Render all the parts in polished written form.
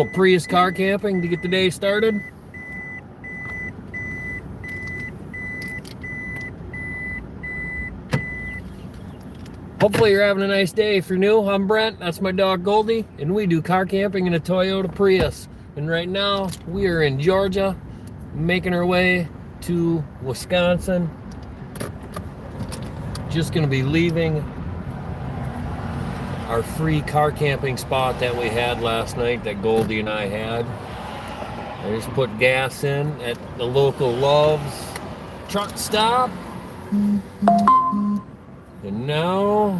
Prius car camping to get the day started. Hopefully you're having a nice day. If you're new, I'm Brent. That's my dog Goldie, and we do car camping in a Toyota Prius. And right now we are in Georgia, making our way to Wisconsin. Just gonna be leaving our free car camping spot that we had last night, that Goldie and I had. I just put gas in at the local Love's truck stop. And now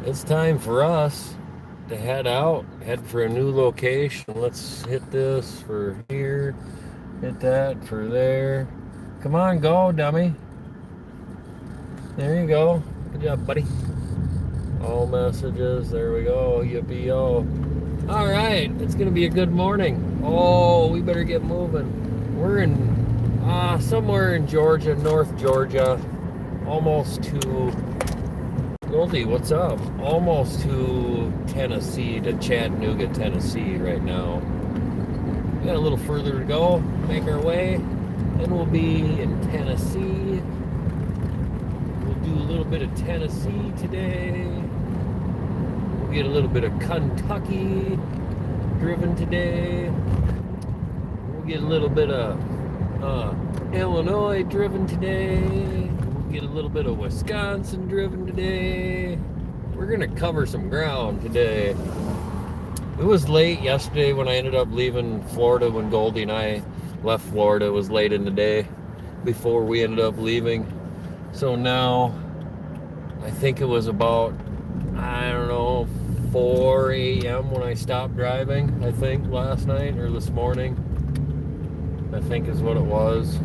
it's time for us to head out, head for a new location. Let's hit this for here, hit that for there. Come on, go, dummy. There you go. Good job, buddy. All messages. There we go. Yippee-yo. All right. It's going to be a good morning. Oh, we better get moving. We're in somewhere in Georgia, North Georgia. Almost to... Goldie, what's up? Almost to Tennessee, to Chattanooga, Tennessee right now. We got a little further to go. Make our way. Then we'll be in Tennessee. Do a little bit of Tennessee today. We'll get a little bit of Kentucky driven today. We'll get a little bit of Illinois driven today. We'll get a little bit of Wisconsin driven today. We're gonna cover some ground today. It was late yesterday when I ended up leaving Florida. When Goldie and I left Florida, it was late in the day before we ended up leaving. So now, I think it was about, 4 a.m. when I stopped driving, I think, last night or this morning. I think is what it was.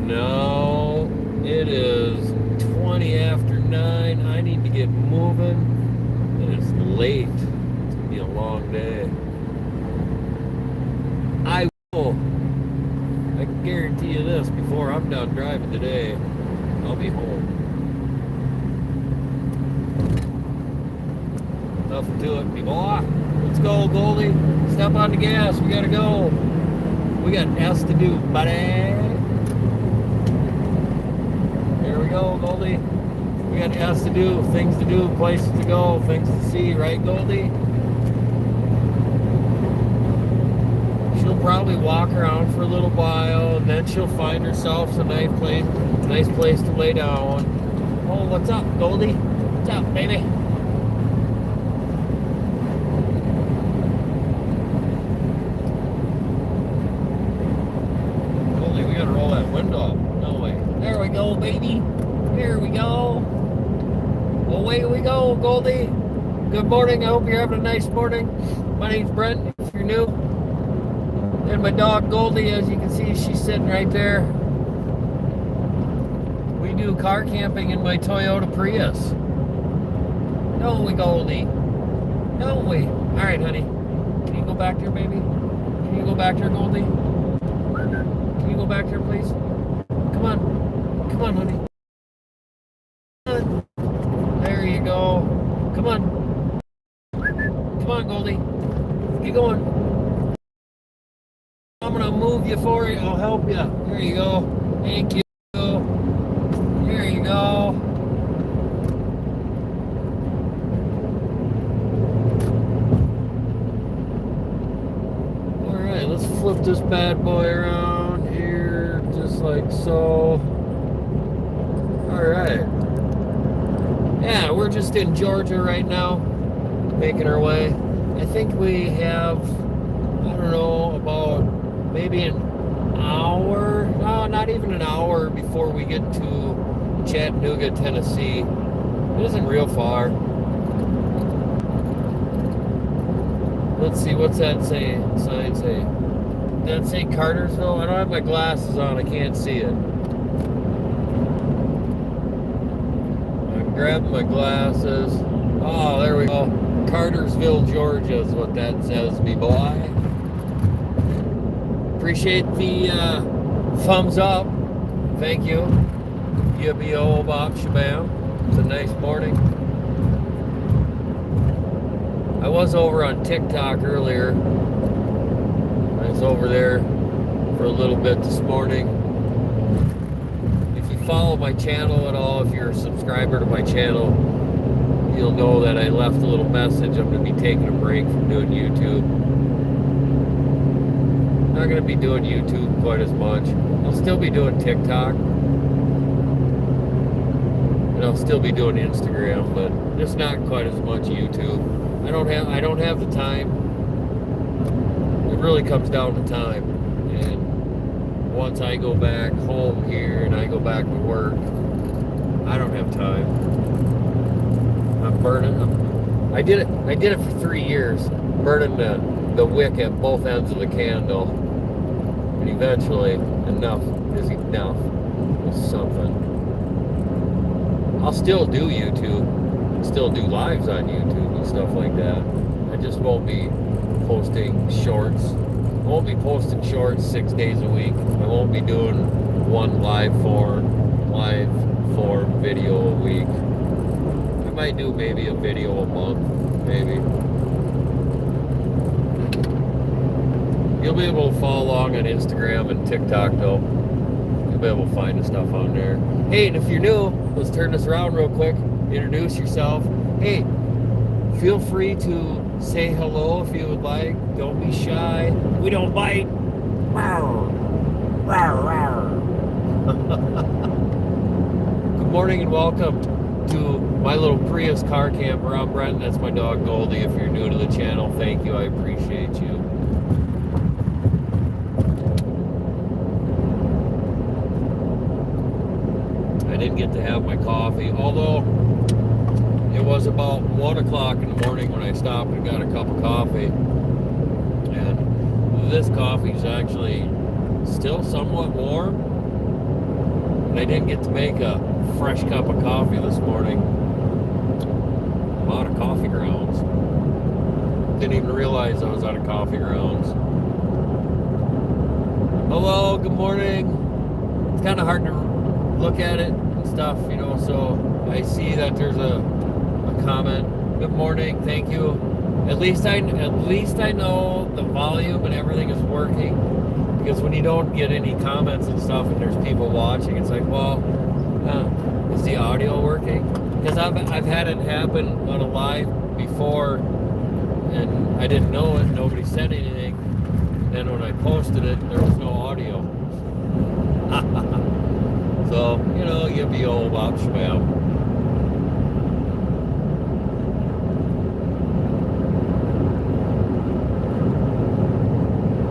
No, it is 20 after 9. I need to get moving. It is late. It's going to be a long day. I can guarantee you this, before I'm done driving today, I'll be home. Nothing to it, people. Let's go, Goldie. Step on the gas. We gotta go. We got S to do, buddy. Here we go, Goldie. We got S to do, things to do, places to go, things to see, right, Goldie? She'll probably walk around for a little while, and then she'll find herself a nice place to lay down. Oh, what's up, Goldie? What's up, baby? Goldie, we gotta roll that window up. No way. There we go, baby. Here we go. Away we go, Goldie. Good morning. I hope you're having a nice morning. My name's Brent, if you're new. And my dog Goldie, as you can see, she's sitting right there. We do car camping in my Toyota Prius. Don't we, Goldie? Don't we? All right, honey. Can you go back there, baby? Can you go back there, Goldie? Can you go back there, please? Come on. Come on, honey. Come on. There you go. Come on. Come on, Goldie. Keep going. I'm gonna move you for you. I'll help you. There you go. Thank you. There you go. All right, let's flip this bad boy around here, just like so. All right. Yeah, we're just in Georgia right now, making our way. I think we have, I don't know, about maybe an hour, no, not even an hour before we get to Chattanooga, Tennessee. It isn't real far. Let's see, what's that sign say? Does that say Cartersville? I don't have my glasses on, I can't see it. I'm grabbing my glasses. Oh, there we go. Cartersville, Georgia is what that says, me boy. Appreciate the thumbs up. Thank you. Yippee-oh, bop, shabam. It's a nice morning. was over on TikTok earlier. I was over there for a little bit this morning. If you follow my channel at all, if you're a subscriber to my channel, you'll know that I left a little message. I'm going to be taking a break from doing YouTube. Not going to be doing YouTube quite as much. I'll still be doing TikTok. And I'll still be doing Instagram, but just not quite as much YouTube. I don't have the time. It really comes down to time. And once I go back home here and I go back to work, I don't have time. I'm burning. I did it for 3 years, burning the wick at both ends of the candle. And eventually, enough is enough. It's something. I'll still do YouTube, still do lives on YouTube and stuff like that. I just won't be posting shorts. I won't be posting shorts 6 days a week. I won't be doing one live form video a week. I might do maybe a video a month, maybe. You'll be able to follow along on Instagram and TikTok though. You'll be able to find the stuff on there. Hey, and if you're new, let's turn this around real quick. Introduce yourself. Hey, feel free to say hello if you would like. Don't be shy. We don't bite. Good morning and welcome to my little Prius car camper. I'm Brent. That's my dog Goldie. If you're new to the channel, thank you. I appreciate you. I didn't get to have my coffee, although it was about 1 o'clock in the morning when I stopped and got a cup of coffee. And this coffee is actually still somewhat warm. And I didn't get to make a fresh cup of coffee this morning. I'm out of coffee grounds. Didn't even realize I was out of coffee grounds. Hello, good morning. It's kind of hard to look at it and stuff, you know, so I see that there's a comment. Good morning, thank you. At least I know the volume and everything is working, because when you don't get any comments and stuff and there's people watching, it's like, well, is the audio working? Because I've had it happen on a live before and I didn't know it, nobody said anything. Then when I posted it, there was no audio. So, you know, you be old Bob Schmam.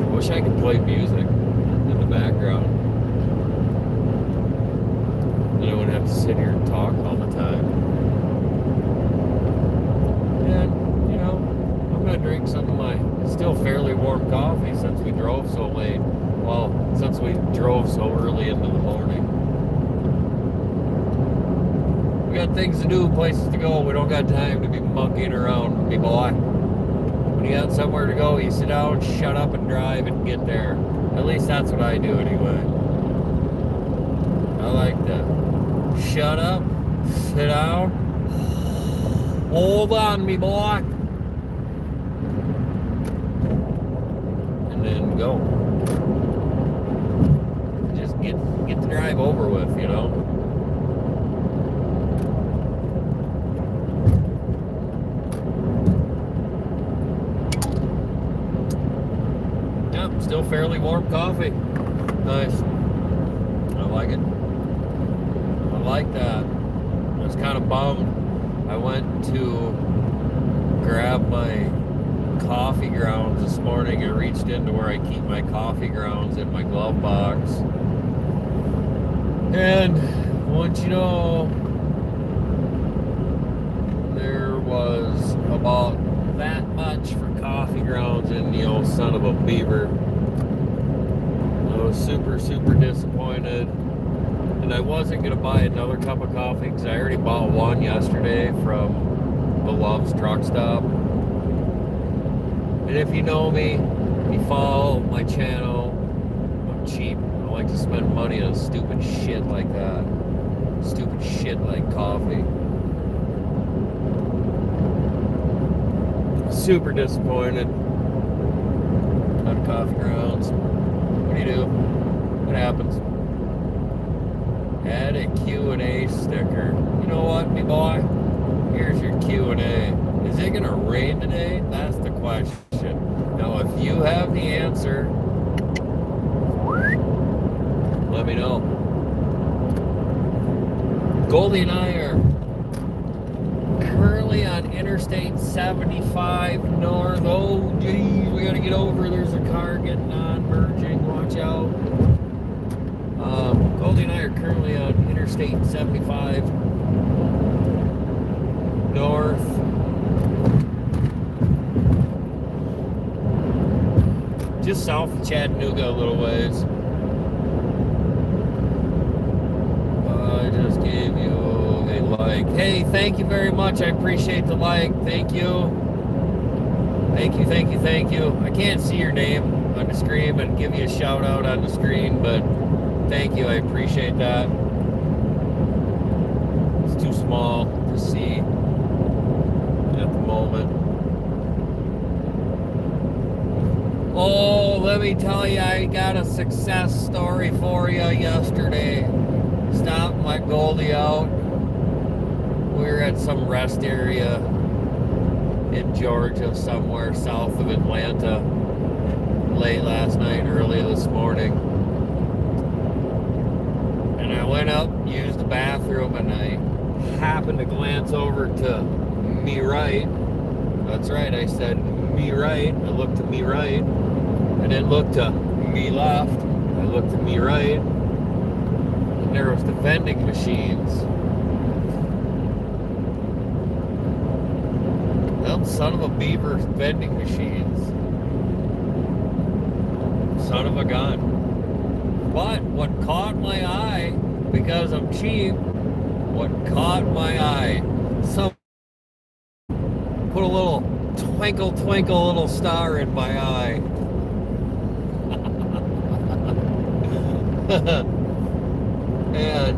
I wish I could play music in the background. Then I wouldn't have to sit here and talk all the time. And, you know, I'm going to drink some of my still fairly warm coffee since we drove so late. Well, since we drove so early into the morning. We got things to do, places to go. We don't got time to be monkeying around, me boy. When you got somewhere to go, you sit down, shut up, and drive and get there. At least that's what I do anyway. I like to shut up, sit down, hold on, me boy, and then go. Just get the drive over with, you know. Still fairly warm coffee. Nice. I like it. I like that. I was kind of bummed. I went to grab my coffee grounds this morning. I reached into where I keep my coffee grounds in my glove box. And once you know, there was about that much for coffee grounds in the old son of a beaver. I was super, super disappointed. And I wasn't going to buy another cup of coffee because I already bought one yesterday from the Love's truck stop. And if you know me, you follow my channel, I'm cheap. I like to spend money on stupid shit like that. Stupid shit like coffee. super disappointed. Out of coffee grounds. What do you do? What happens? Add a Q&A sticker. You know what, me boy? Here's your Q&A. Is it gonna rain today? That's the question. Now, if you have the answer, let me know. Goldie and I are currently on Interstate 75 North. Oh, geez, we gotta get over. There's a car getting on, merging. Watch out. Goldie and I are currently on Interstate 75 North. Just south of Chattanooga a little ways. I just gave you a like. Hey, thank you very much. I appreciate the like. Thank you. Thank you, thank you, thank you. I can't see your name on the screen and give you a shout out on the screen, but thank you. I appreciate that. It's too small to see at the moment. Oh, let me tell you, I got a success story for you yesterday. Stopped my Goldie out. We were at some rest area in Georgia, somewhere south of Atlanta, late last night, early this morning. And I went up, used the bathroom, and I happened to glance over to me right. That's right, I said me right. I looked to me right. I didn't look to me left. I looked to me right. And there was the vending machines. Them son of a beaver vending machines. Son of a gun. But what caught my eye, because I'm cheap, what caught my eye, some put a little twinkle, twinkle little star in my eye. And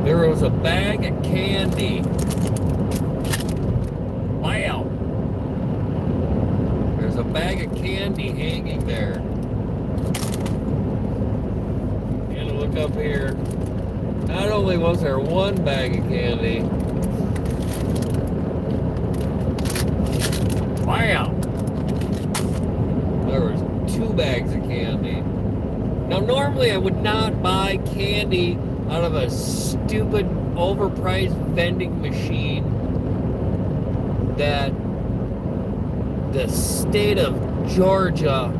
there was a bag of candy. Wow. There's a bag of candy hanging there. And look up here. Not only was there one bag of candy. Wow. There was two bags of candy. Now, normally I would not buy candy out of a stupid, overpriced vending machine that the state of Georgia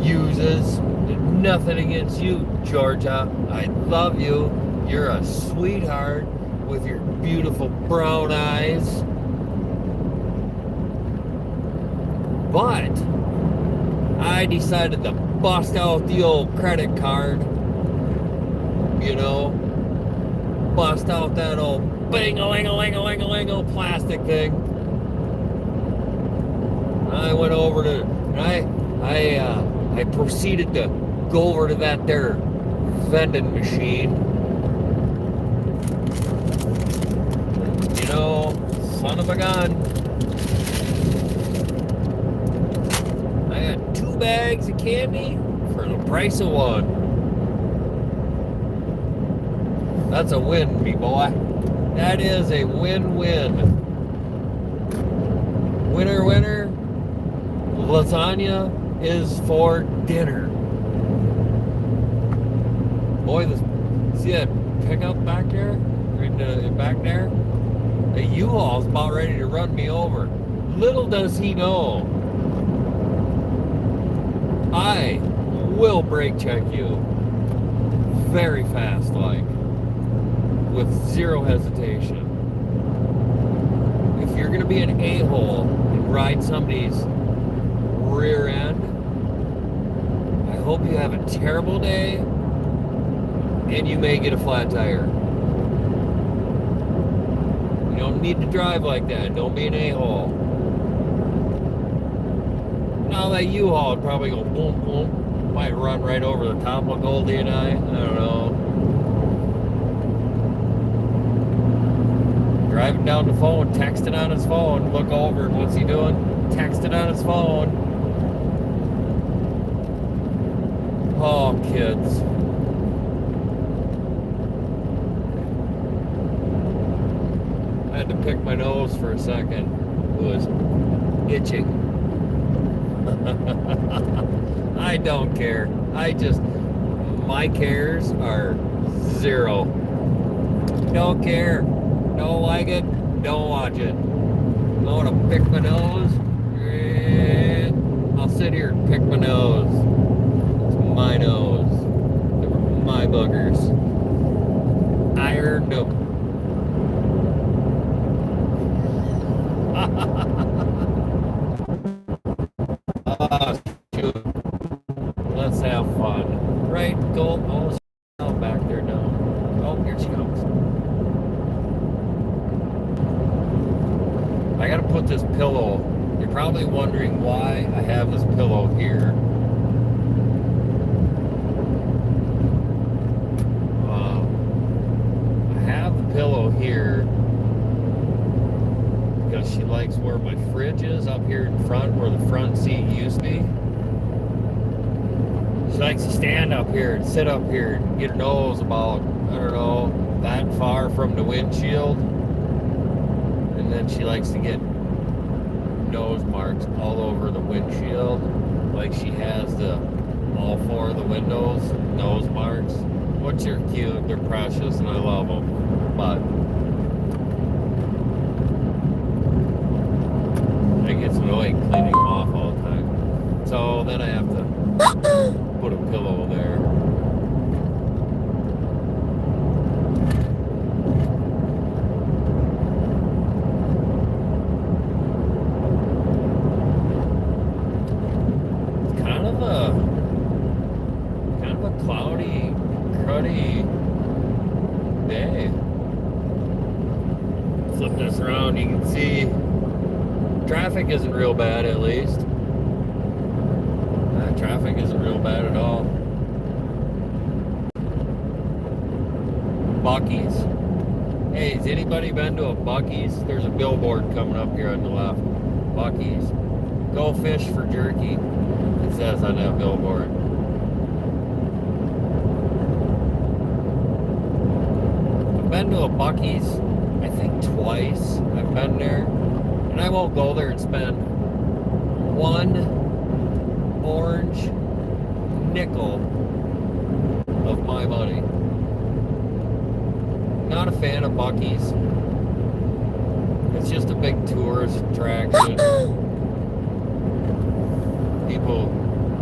uses. Nothing against you, Georgia. I love you. You're a sweetheart with your beautiful brown eyes. But I decided to bust out the old credit card, you know, bust out that old bing-a-ling-a-ling-a-ling-a-ling plastic thing. I went over to, I proceeded to go over to that there vending machine. You know, son of a gun. I got 2 bags of candy for the price of 1. That's a win, me boy. That is a win-win. Winner, winner. Lasagna is for dinner. Boy, see that pickup back there? Right back there? The U-Haul's about ready to run me over. Little does he know, I will brake check you very fast, like, with zero hesitation. If you're gonna be an a-hole and ride somebody's rear end, I hope you have a terrible day and you may get a flat tire. You don't need to drive like that. Don't be an a-hole. Now that U-Haul would probably go boom, boom. Might run right over the top of Goldie and I don't know. Driving down the phone, texting on his phone. Look over, what's he doing? Texting on his phone. Oh, kids. I had to pick my nose for a second. It was itching. I don't care. My cares are zero. Don't care. Don't like it. Don't watch it. I want to pick my nose. I'll sit here and pick my nose. It's my nose. They were my boogers. I earned them. Oh, shoot. Let's have fun. Right, Gold. Oh, she's back there now. Oh, here she comes. I gotta put this pillow. You're probably wondering why I have this pillow here. I have the pillow here because she likes where my fridge is up here in front, where the front seat used to be. She likes to stand up here and sit up here and get her nose about, I don't know, that far from the windshield. And then she likes to get nose marks all over the windshield. Like she has all four of the windows, nose marks. Which are cute, they're precious, and I love them. But it gets annoying cleaning them off all the time. So then I have to put a pillow there. It's kind of a cloudy, cruddy day. Flip this around, you can see traffic isn't real bad, at least. Traffic isn't real bad at all. Buc-ee's. Hey, has anybody been to a Buc-ee's? There's a billboard coming up here on the left. Buc-ee's. Go fish for jerky. It says on that billboard. I've been to a Buc-ee's, I think twice. I've been there. And I won't go there and spend one orange nickel of my money. Not a fan of Buc-ee's. It's just a big tourist attraction. People,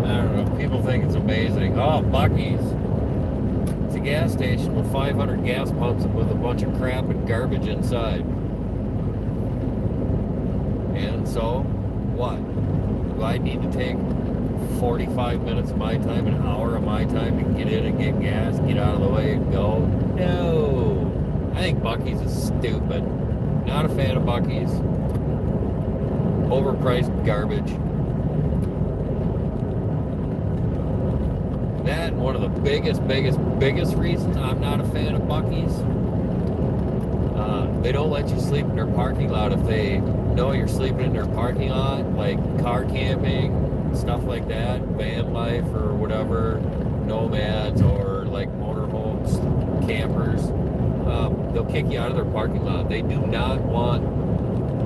I don't know, people think it's amazing. Oh, Buc-ee's. It's a gas station with 500 gas pumps with a bunch of crap and garbage inside. And so, what? Do I need to take 45 minutes of my time, an hour of my time to get in and get gas, get out of the way and go? No. I think Buc-ee's is stupid. Not a fan of Buc-ee's. Overpriced garbage. That, one of the biggest reasons I'm not a fan of Buc-ee's. They don't let you sleep in their parking lot if they know you're sleeping in their parking lot, like car camping, stuff like that, van life or whatever, nomads or like motorhomes, campers. They'll kick you out of their parking lot. They do not want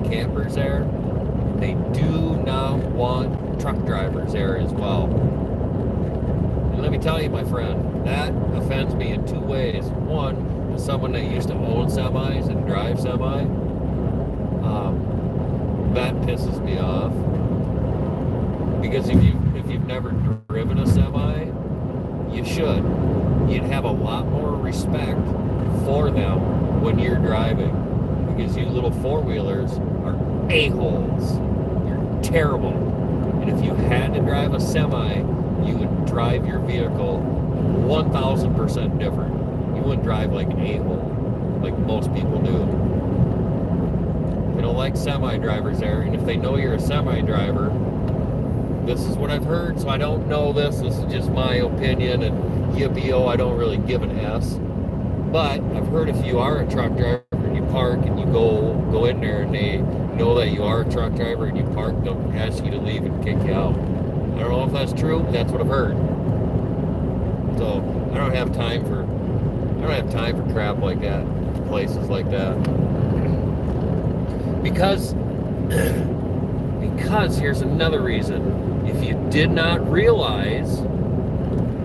campers there. They do not want truck drivers there as well. And let me tell you, my friend, that offends me in two ways. One, as someone that used to own semis and drive semi, that pisses me off. Because if you've never driven a semi, you should. You'd have a lot more respect for them when you're driving. Because you little four-wheelers are a-holes. You're terrible. And if you had to drive a semi, you would drive your vehicle 1,000% different. You wouldn't drive like an a-hole, like most people do. They don't like semi-drivers there, and if they know you're a semi-driver, this is what I've heard, so I don't know this. This is just my opinion, and yippee-oh, I don't really give an S. But I've heard if you are a truck driver and you park and you go in there and they know that you are a truck driver and you park, they'll ask you to leave and kick you out. I don't know if that's true, but that's what I've heard. So I don't have time for crap like that, places like that. Because here's another reason. If you did not realize,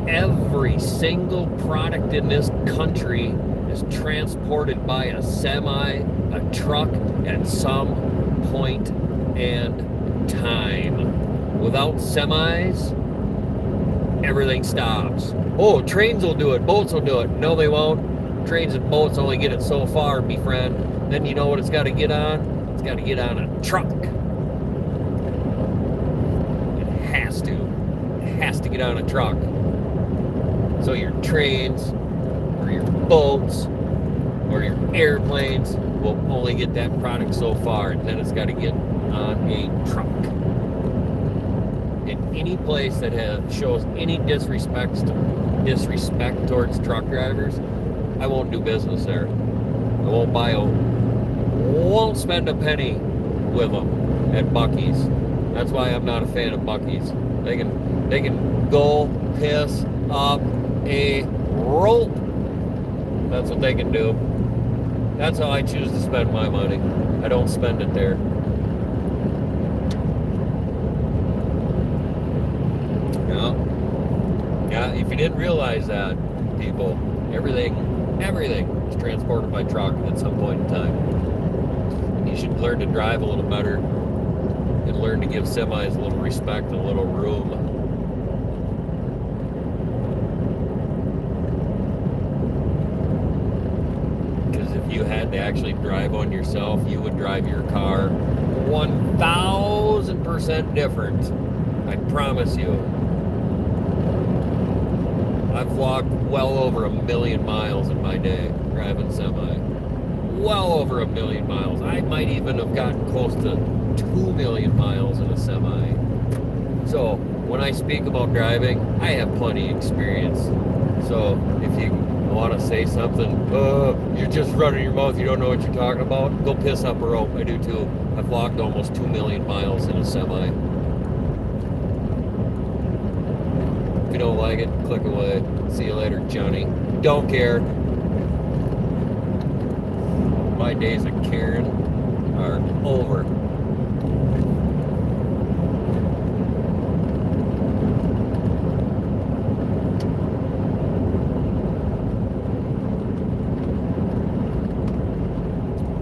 every single product in this country is transported by a semi, a truck at some point and time. Without semis, everything stops. Oh, trains will do it, boats will do it. No, they won't. Trains and boats only get it so far, me friend. Then you know what it's got to get on? It's got to get on a truck. It has to. It has to get on a truck. So your trains, or your boats, or your airplanes will only get that product so far, and then it's got to get on a truck. In any place that shows any disrespect towards truck drivers, I won't do business there. I won't spend a penny with them at Buc-ee's. That's why I'm not a fan of Buc-ee's. They can go piss up a rope. That's what they can do. That's how I choose to spend my money. I don't spend it there. Yeah, if you didn't realize that, people, everything is transported by truck at some point in time. And you should learn to drive a little better and learn to give semis a little respect and a little room. Because if you had to actually drive on yourself, you would drive your car 1,000% different. I promise you. I've walked well over 1 million miles in my day driving semi. Well over 1 million miles. I might even have gotten close to 2 million miles in a semi. So when I speak about driving, I have plenty of experience. So if you want to say something, you're just running your mouth, you don't know what you're talking about, go piss up a rope. I do too. I've walked almost 2 million miles in a semi. If you don't like it, click away. See you later, Johnny. Don't care. My days of caring are over.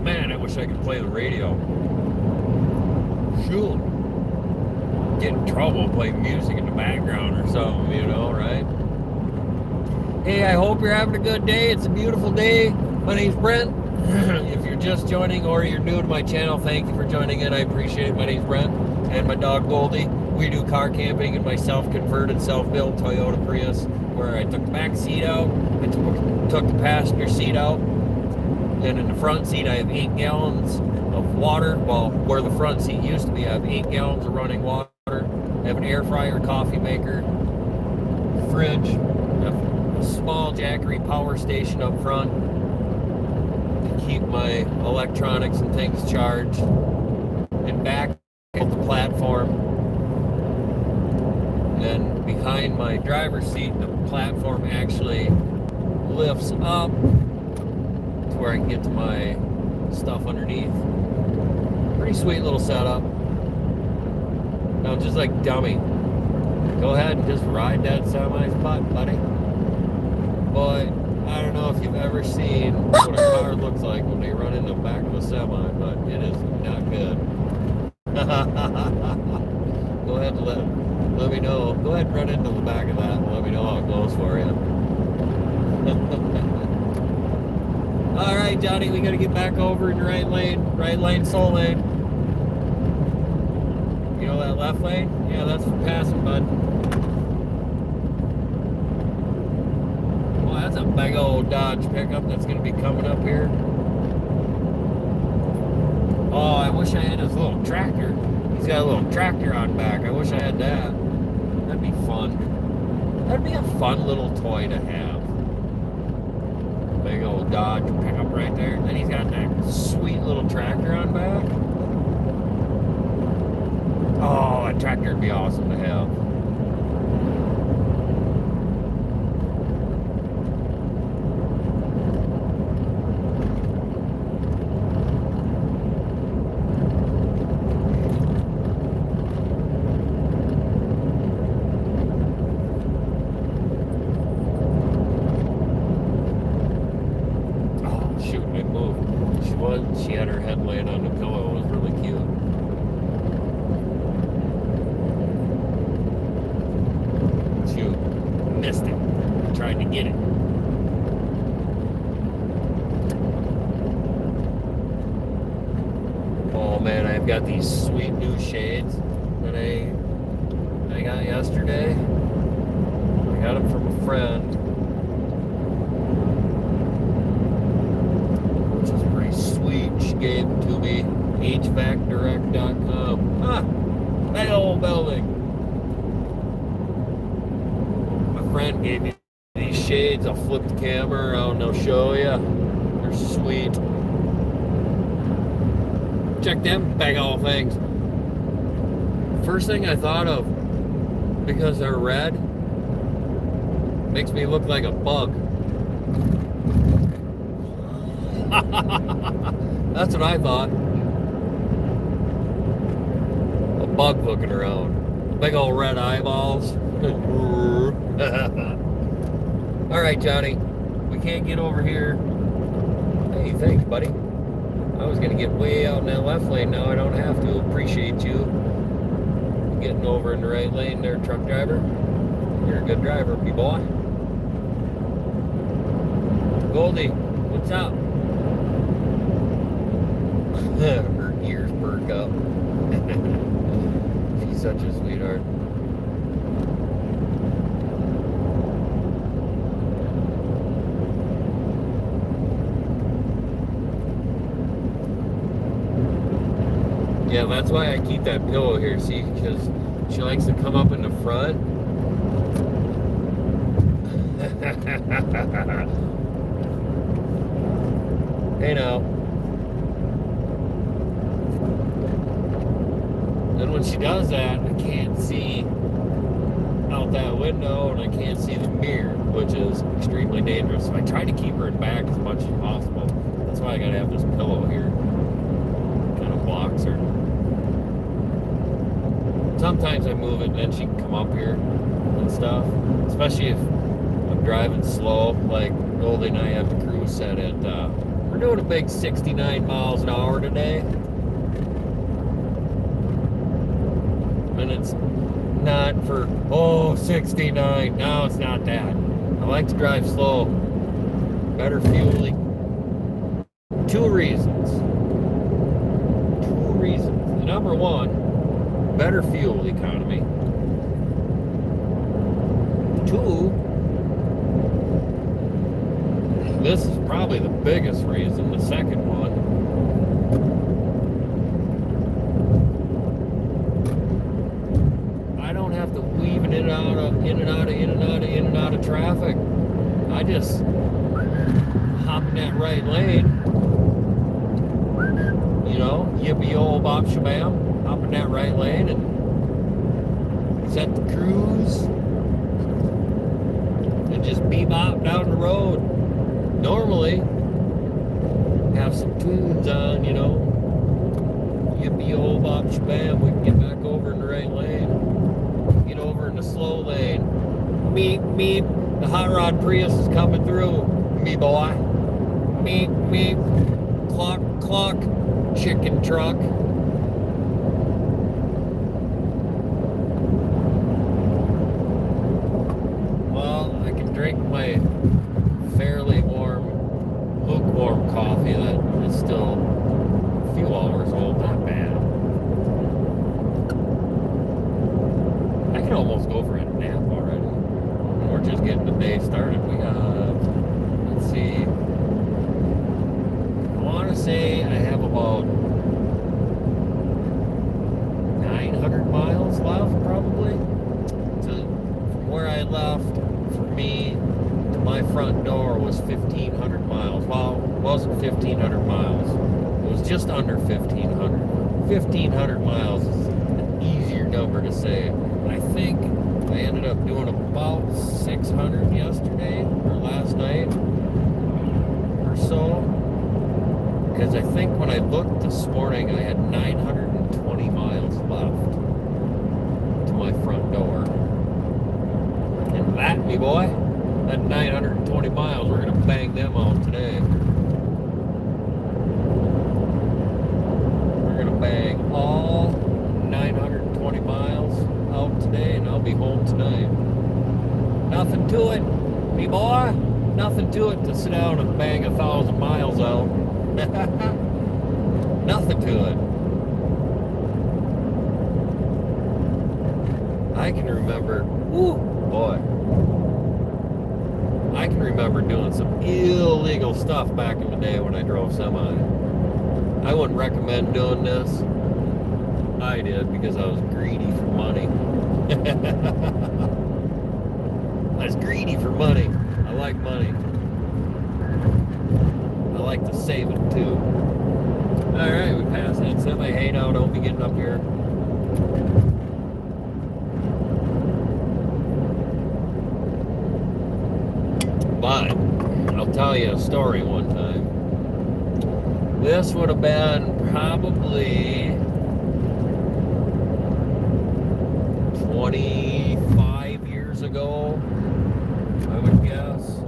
Man, I wish I could play the radio. Shoot. Get in trouble playing music in the background or something, you know, right? Hey, I hope you're having a good day. It's a beautiful day. My name's Brent. If you're just joining or you're new to my channel, thank you for joining in. I appreciate it. My name's Brent and my dog Goldie. We do car camping in my self-converted, self-built Toyota Prius, where I took the back seat out, I took the passenger seat out, and in the front seat I have 8 gallons of water. Well, where the front seat used to be, I have 8 gallons of running water. I have an air fryer, coffee maker, fridge, a small Jackery power station up front to keep my electronics and things charged. And back at the platform. And then behind my driver's seat, the platform actually lifts up to where I can get to my stuff underneath. Pretty sweet little setup. Now, just like dummy, go ahead and just ride that semi's butt, buddy. But I don't know if you've ever seen what a car looks like when they run in the back of a semi, but it is not good. Go ahead and let me know. Go ahead and run into the back of that and let me know how it goes for you. All right, Johnny, we got to get back over in the right lane, soul lane. You know that left lane? Yeah, that's for passing, bud. Well, that's a big old Dodge pickup that's going to be coming up here. Oh, I wish I had his little tractor. He's got a little tractor on back. I wish I had that. That'd be fun. That'd be a fun little toy to have. big old Dodge pickup right there. And then he's got that sweet little tractor on back. Oh, a tractor would be awesome to have. She had her head laying on the pillow. It was really cute. Shoot, missed it. Tried to get it. Oh man, I've got these sweet new shades that I got yesterday. I got them from a friend. Sweet, she gave them to me. HVACdirect.com. Ah, that old building. My friend gave me these shades. I'll flip the camera around and I'll show you. They're sweet. Check them big old things. First thing I thought of, because they're red, makes me look like a bug. That's what I thought. A bug looking around. Big old red eyeballs. Alright, Johnny. We can't get over here. Hey, thanks, buddy. I was going to get way out in that left lane. Now I don't have to. Appreciate you getting over in the right lane there, truck driver. You're a good driver, me-boy. Goldie, what's up? Her ears perk up. She's such a sweetheart. Yeah, that's why I keep that pillow here, see, because she likes to come up in the front. Hey now. And when she does that, I can't see out that window and I can't see the mirror, which is extremely dangerous. So I try to keep her in back as much as possible. That's why I gotta have this pillow here. Kind of blocks her. Sometimes I move it and then she can come up here and stuff. Especially if I'm driving slow, like Goldie and I have the cruise set at, we're doing a big 69 miles an hour today. And it's not for, 69. No, it's not that. I like to drive slow. Better fueling. Two reasons. Number one, better fuel economy. Two, this is probably the biggest reason, the second one. I don't have to weave in and out of traffic. I just hop in that right lane. You know, yippee old bop shabam, hop in that right lane and set the cruise and just bebop down the road. Normally, have some tunes on, you know, yippee old bop shabam, we can get back over in the right lane, get over in the slow lane. Meep, meep, the hot rod Prius is coming through, me boy. Meep, meep, clock, clock. Chicken truck. Well, I can drink my fairly lukewarm coffee that is still a few hours old, not bad. I can almost go for a nap already. We're just getting the day started. We have, let's see, I want to say I have about 900 miles left, probably. From where I left, for me, to my front door was 1,500 miles. wasn't 1,500 miles. It was just under 1,500. 1,500 miles is an easier number to say. I think I ended up doing about 600 yesterday or last night or so. Because I think when I looked this morning, I had 920 miles left to my front door. And that, me boy, that 920 miles, we're going to bang them out today. We're going to bang all 920 miles out today, and I'll be home tonight. Nothing to it, me boy. Nothing to it to sit down and bang 1,000 miles out. Nothing to it. I can remember, boy. I can remember doing some illegal stuff back in the day when I drove semi. I wouldn't recommend doing this. I did because I was greedy for money. I was greedy for money. I like money. I like to save it too. Alright, we passed that semi. Hey, now don't be getting up here. But I'll tell you a story one time. This would have been probably 25 years ago, I would guess.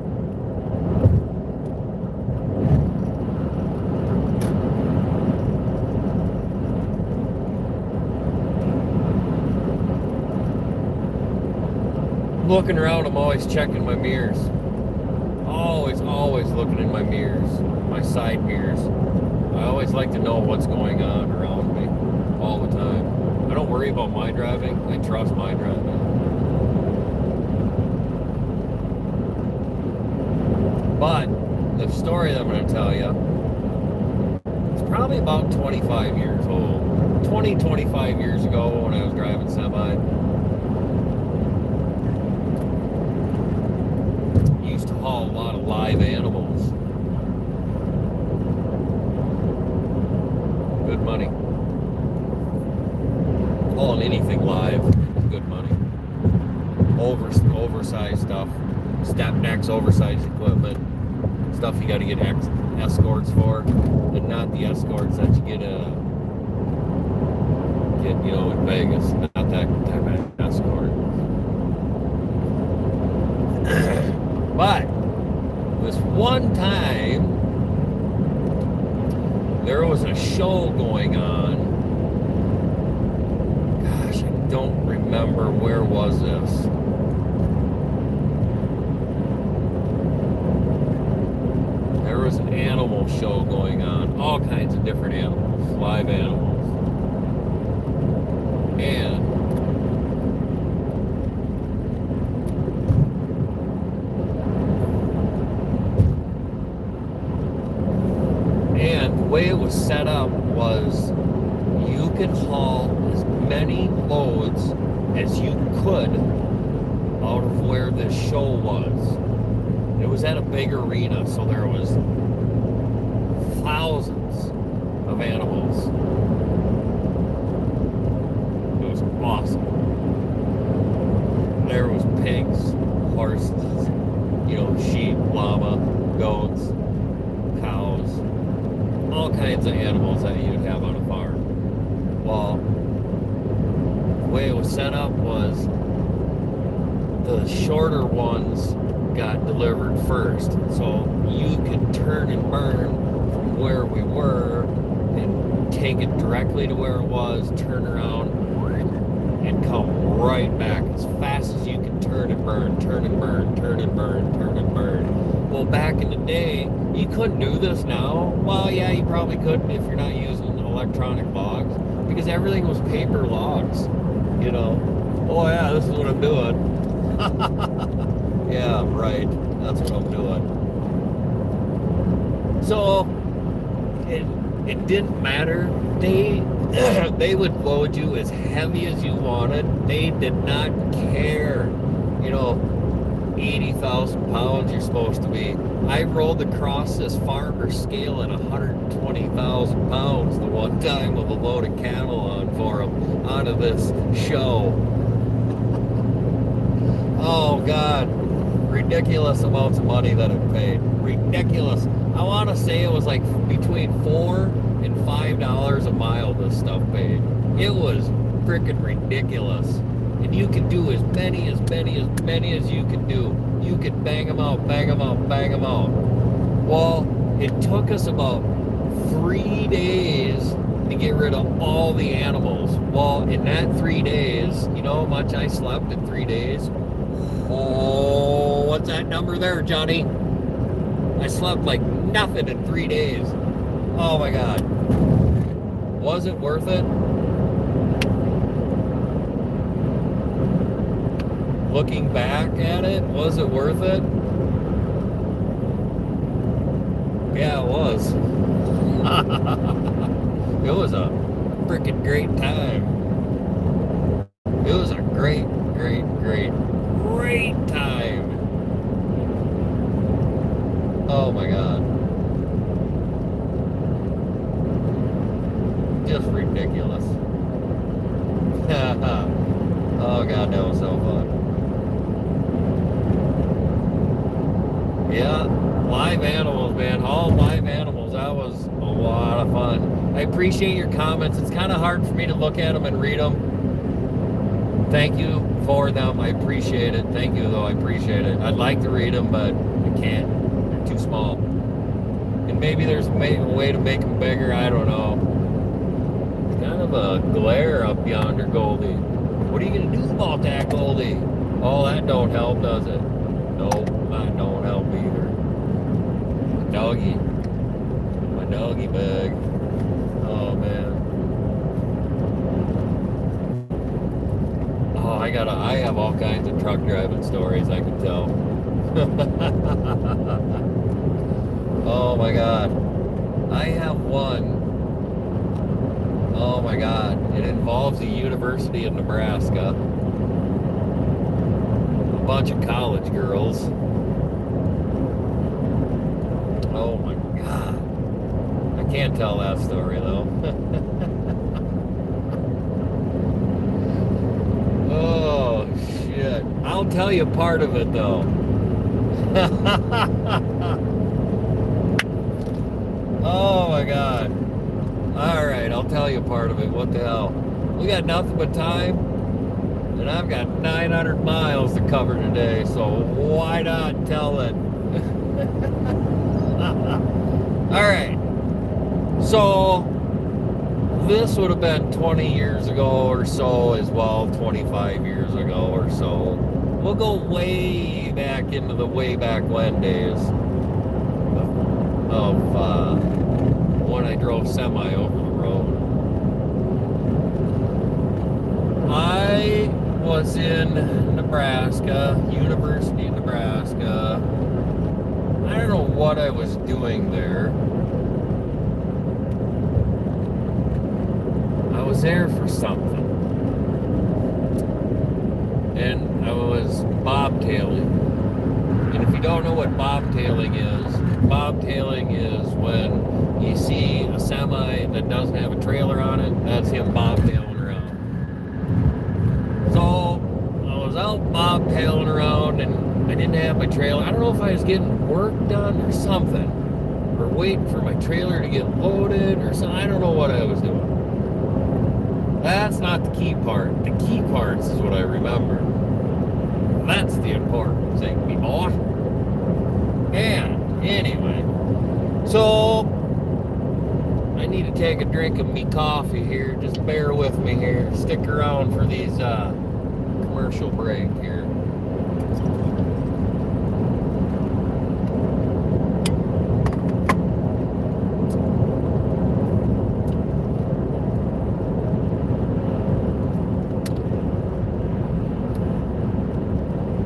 Looking around, I'm always checking my mirrors. Always looking in my mirrors, my side mirrors. I always like to know what's going on around me all the time. I don't worry about my driving. I trust my driving. But the story that I'm going to tell you, it's probably about 25 years old. 25 years ago when I was driving semi. Used to haul a lot of live animals. Good money. Hauling anything live, good money. Oversized stuff, step necks, oversized equipment, stuff you got to get escorts for, and not the escorts that you get in Vegas. Not that type of escort. But this one time, there was a show going on. Gosh, I don't remember where was this. There was an animal show going on. All kinds of different animals, live animals. And the way it was set up was you could haul as many loads as you could out of where this show was. It was at a big arena, so there was thousands of animals. It was awesome. There was pigs, horses, sheep, llama, goats, cows, all kinds of animals that you'd have on a farm. Well, the way it was set up was the shorter ones got delivered first, so you could turn and burn from where we were and take it directly to where it was, turn around and come right back as fast as you could turn and burn, turn and burn, turn and burn, turn and burn. Well, back in the day, you couldn't do this now. Well, yeah, you probably couldn't if you're not using electronic logs, because everything was paper logs, Oh yeah, this is what I'm doing. Yeah, right. That's what I'm doing. So it didn't matter. They would load you as heavy as you wanted. They did not care. 80,000 pounds you're supposed to be. I rolled across this farmer scale at 120,000 pounds the one time with a load of cattle on for him out of this show. Oh God, ridiculous amounts of money that it paid. Ridiculous. I want to say it was like between $4 and $5 a mile this stuff paid. It was freaking ridiculous. And you can do as many as you can do. You can bang them out. Well, it took us about 3 days to get rid of all the animals. Well, in that 3 days, you know how much I slept in 3 days? Oh, what's that number there, Johnny? I slept like nothing in 3 days. Oh my God. Was it worth it? Looking back at it, was it worth it? Yeah, it was. It was a freaking great time. It was a great time. Oh my God. Just ridiculous. Oh God, that was so fun. Yeah, live animals, man. All live animals. That was a lot of fun. I appreciate your comments. It's kind of hard for me to look at them and read them. Thank you for them. I appreciate it. Thank you, though. I appreciate it. I'd like to read them, but I can't. They're too small. And maybe there's a way to make them bigger. I don't know. It's kind of a glare up yonder, Goldie. What are you going to do about that, Goldie? Oh, that don't help, does it? Nope, that don't help either. My doggy bag. Oh man. Oh, I have all kinds of truck driving stories I can tell. Oh my God. I have one. Oh my God. It involves the University of Nebraska. A bunch of college girls. Oh my God. I can't tell that story though. Oh shit. I'll tell you part of it though. Oh my God. Alright, I'll tell you part of it. What the hell? We got nothing but time, and I've got 900 miles to cover today, so why not tell it? Alright. So this would have been 20 years ago or so as well, 25 years ago or so. We'll go way back into the way back when days of when I drove semi over the road. I was in Nebraska, University of Nebraska. I don't know what I was doing there. I was there for something. And I was bobtailing. And if you don't know what bobtailing is when you see a semi that doesn't have a trailer on it, that's him bobtailing around. So I was out bobtailing around and I didn't have my trailer. I don't know if I was getting work done or something, or waiting for my trailer to get loaded or something. I don't know what I was doing. That's not the key part. The key parts is what I remember. That's the important thing, me boy. And anyway, so I need to take a drink of me coffee here. Just bear with me here. Stick around for these commercial break here.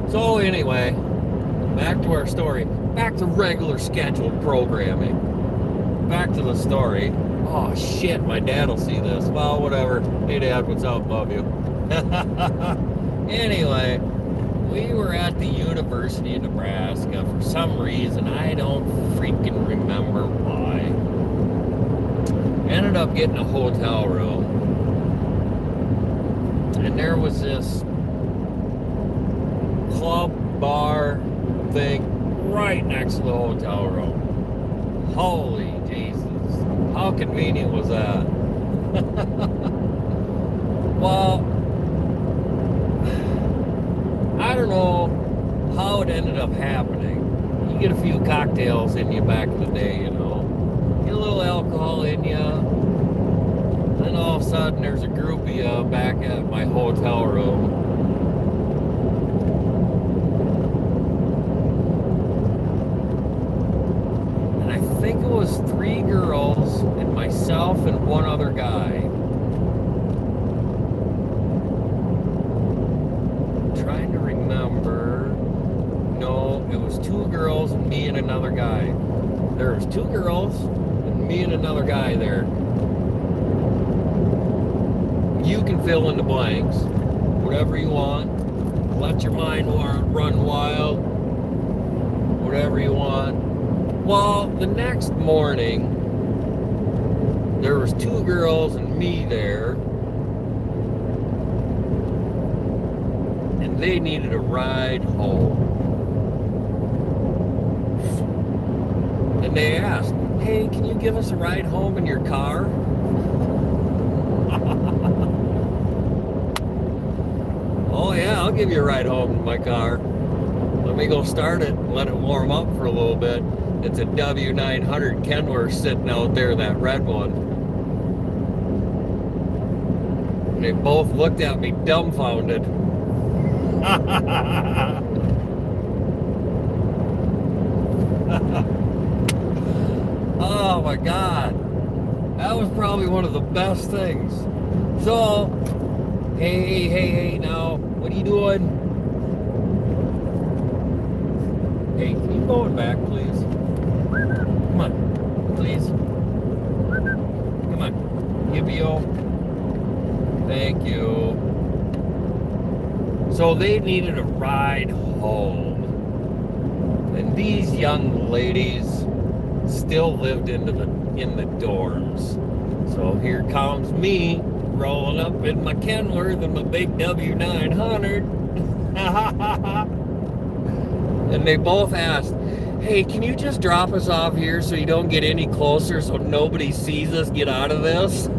So anyway, back to our story. Back to regular scheduled programming. Back to the story. Oh shit, my dad will see this. Well, whatever. Hey Dad, what's up? Love you. Anyway, we were at the University of Nebraska for some reason. I don't freaking remember why. Ended up getting a hotel room. And there was this club bar thing right next to the hotel room. Holy Jesus. How convenient was that? Well, I don't know how it ended up happening. You get a few cocktails in you back in the day, you know. Get a little alcohol in you. Then all of a sudden there's a group of you back at my hotel room. And I think it was 3 girls and myself and one other guy. Trying to remember. No, it was 2 girls and me and another guy. There was 2 girls and me and another guy there. You can fill in the blanks, whatever you want. Let your mind run wild, whatever you want. Well, the next morning, there was 2 girls and me there. They needed a ride home. And they asked, hey, can you give us a ride home in your car? Oh yeah, I'll give you a ride home in my car. Let me go start it and let it warm up for a little bit. It's a W900 Kenworth sitting out there, that red one. And they both looked at me dumbfounded. Oh my God, that was probably one of the best things. So, hey, now, what are you doing? Hey, can you go back, please? Come on, please. Come on, Yippee-o. Thank you. So they needed a ride home. And these young ladies still lived in the dorms. So here comes me rolling up in my Kenworth and my big W900. And they both asked, hey, can you just drop us off here so you don't get any closer so nobody sees us get out of this?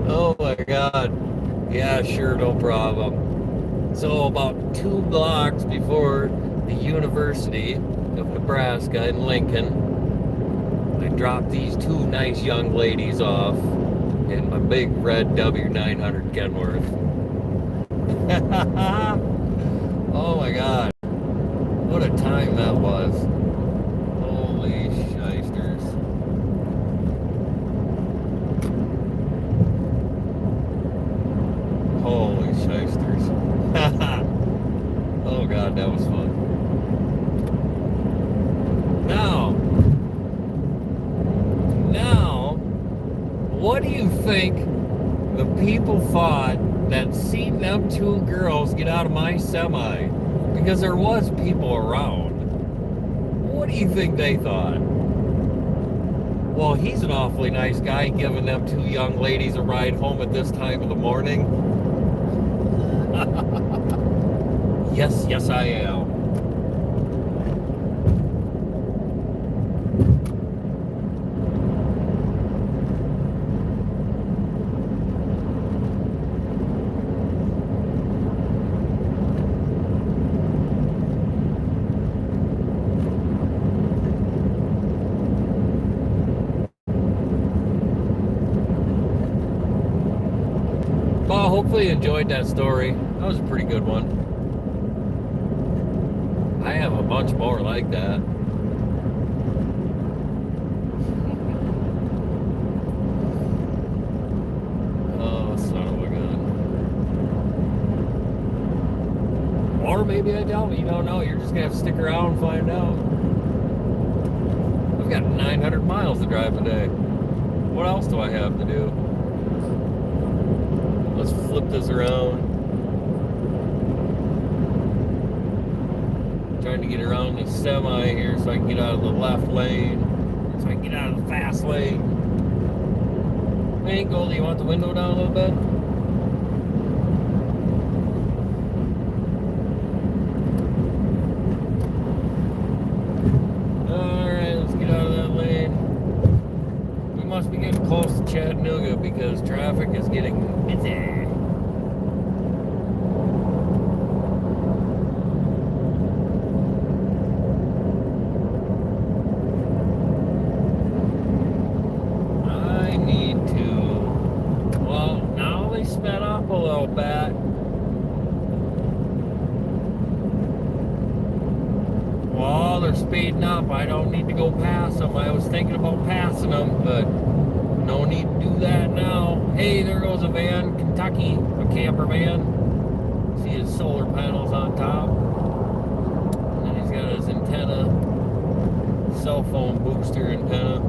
Oh my God. Yeah, sure, no problem. So about 2 blocks before the University of Nebraska in Lincoln, I dropped these 2 nice young ladies off in my big red W900 Kenworth. Oh my God. What a time that was. Holy shysters. Holy shysters. Oh God, that was fun. Now, what do you think the people thought that seen them 2 girls get out of my semi? Because there was people around. What do you think they thought? Well, he's an awfully nice guy giving them 2 young ladies a ride home at this time of the morning. Yes, I am. Well, hopefully you enjoyed that story. That was a pretty good one. I have a bunch more like that. Oh, son of a gun. Or maybe I don't. You don't know. You're just going to have to stick around and find out. I've got 900 miles to drive today. What else do I have to do? Let's flip this around. Trying to get around the semi here so I can get out of the left lane. So I can get out of the fast lane. Hey, Goldie, you want the window down a little bit? Alright, let's get out of that lane. We must be getting close to Chattanooga because traffic is getting busy. Sped up a little bit. Well, they're speeding up. I don't need to go past them. I was thinking about passing them, but no need to do that now. Hey, there goes a van, Kentucky, a camper van. See his solar panels on top. And then he's got his antenna, cell phone booster antenna.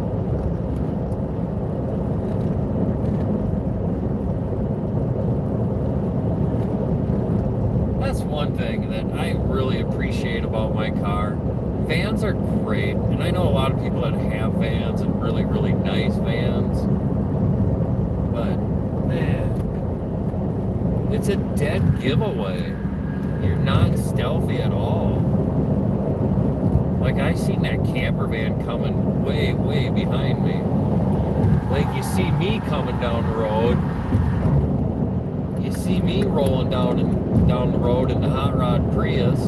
That's one thing that I really appreciate about my car. Vans are great, and I know a lot of people that have vans and really, really nice vans. But, man, it's a dead giveaway. You're not stealthy at all. Like, I seen that camper van coming way, way behind me. Like, you see me coming down the road. You see me rolling down the road in the hot rod Prius.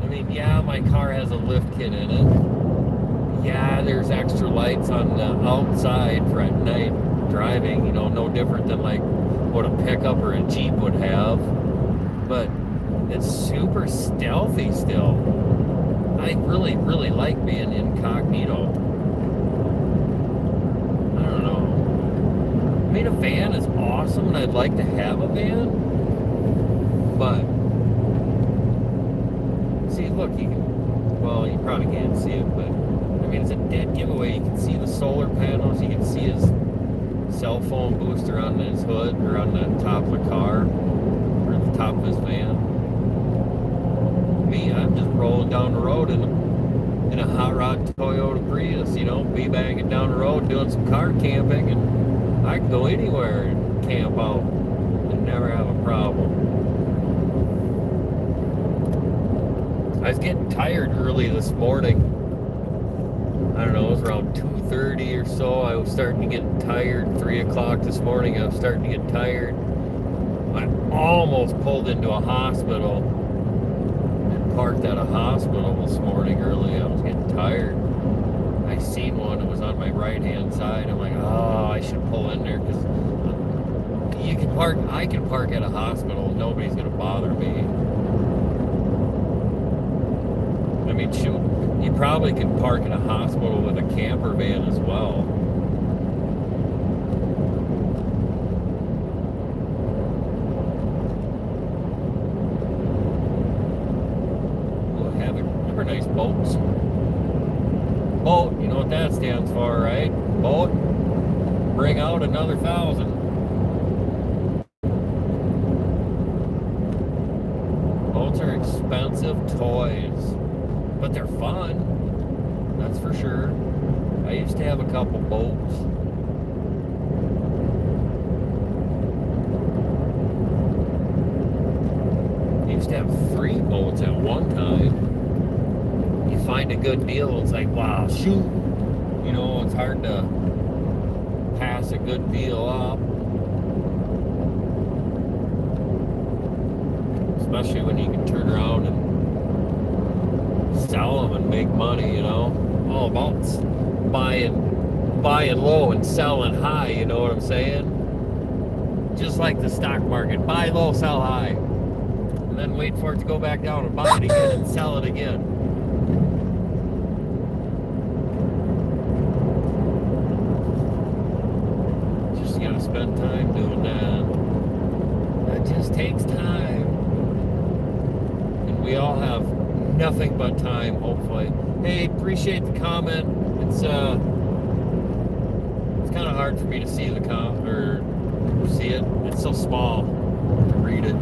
I mean, yeah, my car has a lift kit in it. Yeah, there's extra lights on the outside for at night driving, you know, no different than like what a pickup or a Jeep would have. But it's super stealthy still. I really, really like being incognito. I don't know. I mean, a van is awesome, and I'd like to have a van, but see, look, you can, well, you probably can't see it, but I mean, it's a dead giveaway. You can see the solar panels, you can see his cell phone booster on his hood, or on the top of the car, or the top of his van. Me, I'm just rolling down the road in a hot rod Toyota Prius, you know, banging down the road, doing some car camping, and I can go anywhere and camp out and never have a problem. I was getting tired early this morning. I don't know, it was around 2:30 or so. I was starting to get tired. 3 o'clock this morning, I was starting to get tired. I almost pulled into a hospital and parked at a hospital this morning early. I was getting tired. I seen one that was on my right-hand side. I'm like, oh, I should pull in there because you can park. I can park at a hospital. Nobody's gonna bother me. I mean, shoot, you probably can park in a hospital with a camper van as well. We'll have nice boats. Boat, you know what that stands for, right? Boat, bring out another 1,000. Boats are expensive toys, but they're fun, that's for sure. I used to have a couple boats. I used to have 3 boats at one time. You find a good deal, it's like, wow, shoot. You know, it's hard to pass a good deal up. Especially when you can turn around and sell them and make money, you know. All about buying low and selling high, you know what I'm saying? Just like the stock market, buy low, sell high. And then wait for it to go back down and buy it again and sell it again. Just gotta spend time doing that. That just takes time. And we all have nothing but time, hopefully. Hey, appreciate the comment. It's kind of hard for me to see the see it? It's so small to read it.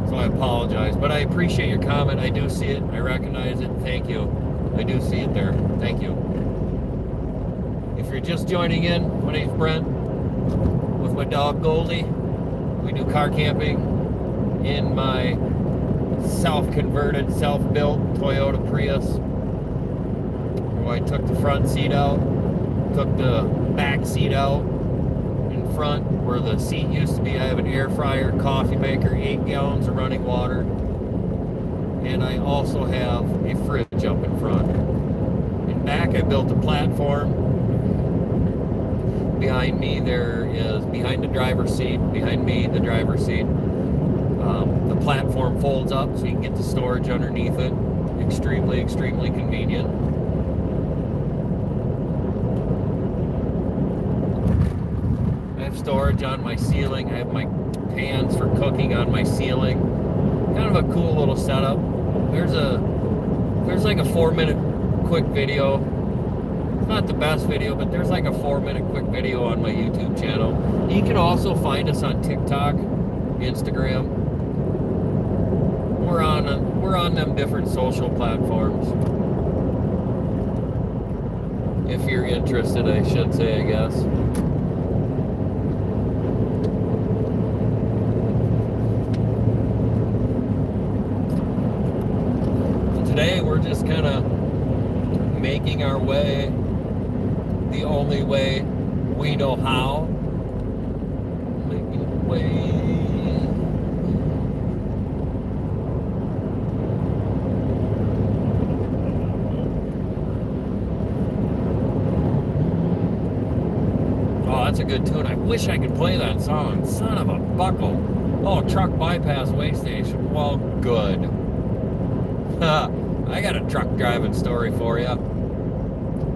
So I apologize. But I appreciate your comment. I do see it. I recognize it. Thank you. I do see it there. Thank you. If you're just joining in, my name's Brent with my dog Goldie. We do car camping in my self-converted, self-built Toyota Prius. I took the front seat out, took the back seat out in front where the seat used to be. I have an air fryer, coffee maker, 8 gallons of running water, and I also have a fridge up in front. In back, I built a platform. Behind me there is, behind the driver's seat, behind me, the driver's seat, the platform folds up so you can get the storage underneath it. Extremely, extremely convenient. I have storage on my ceiling. I have my pans for cooking on my ceiling. Kind of a cool little setup. There's like a 4-minute quick video. It's not the best video, but there's like a 4-minute quick video on my YouTube channel. You can also find us on TikTok, Instagram. We're on them different social platforms. If you're interested, I should say, I guess. Today we're just kind of making our way the only way we know how. Making way. Oh, that's a good tune. I wish I could play that song. Son of a buckle. Oh, truck bypass way station. Well, good. I got a truck driving story for you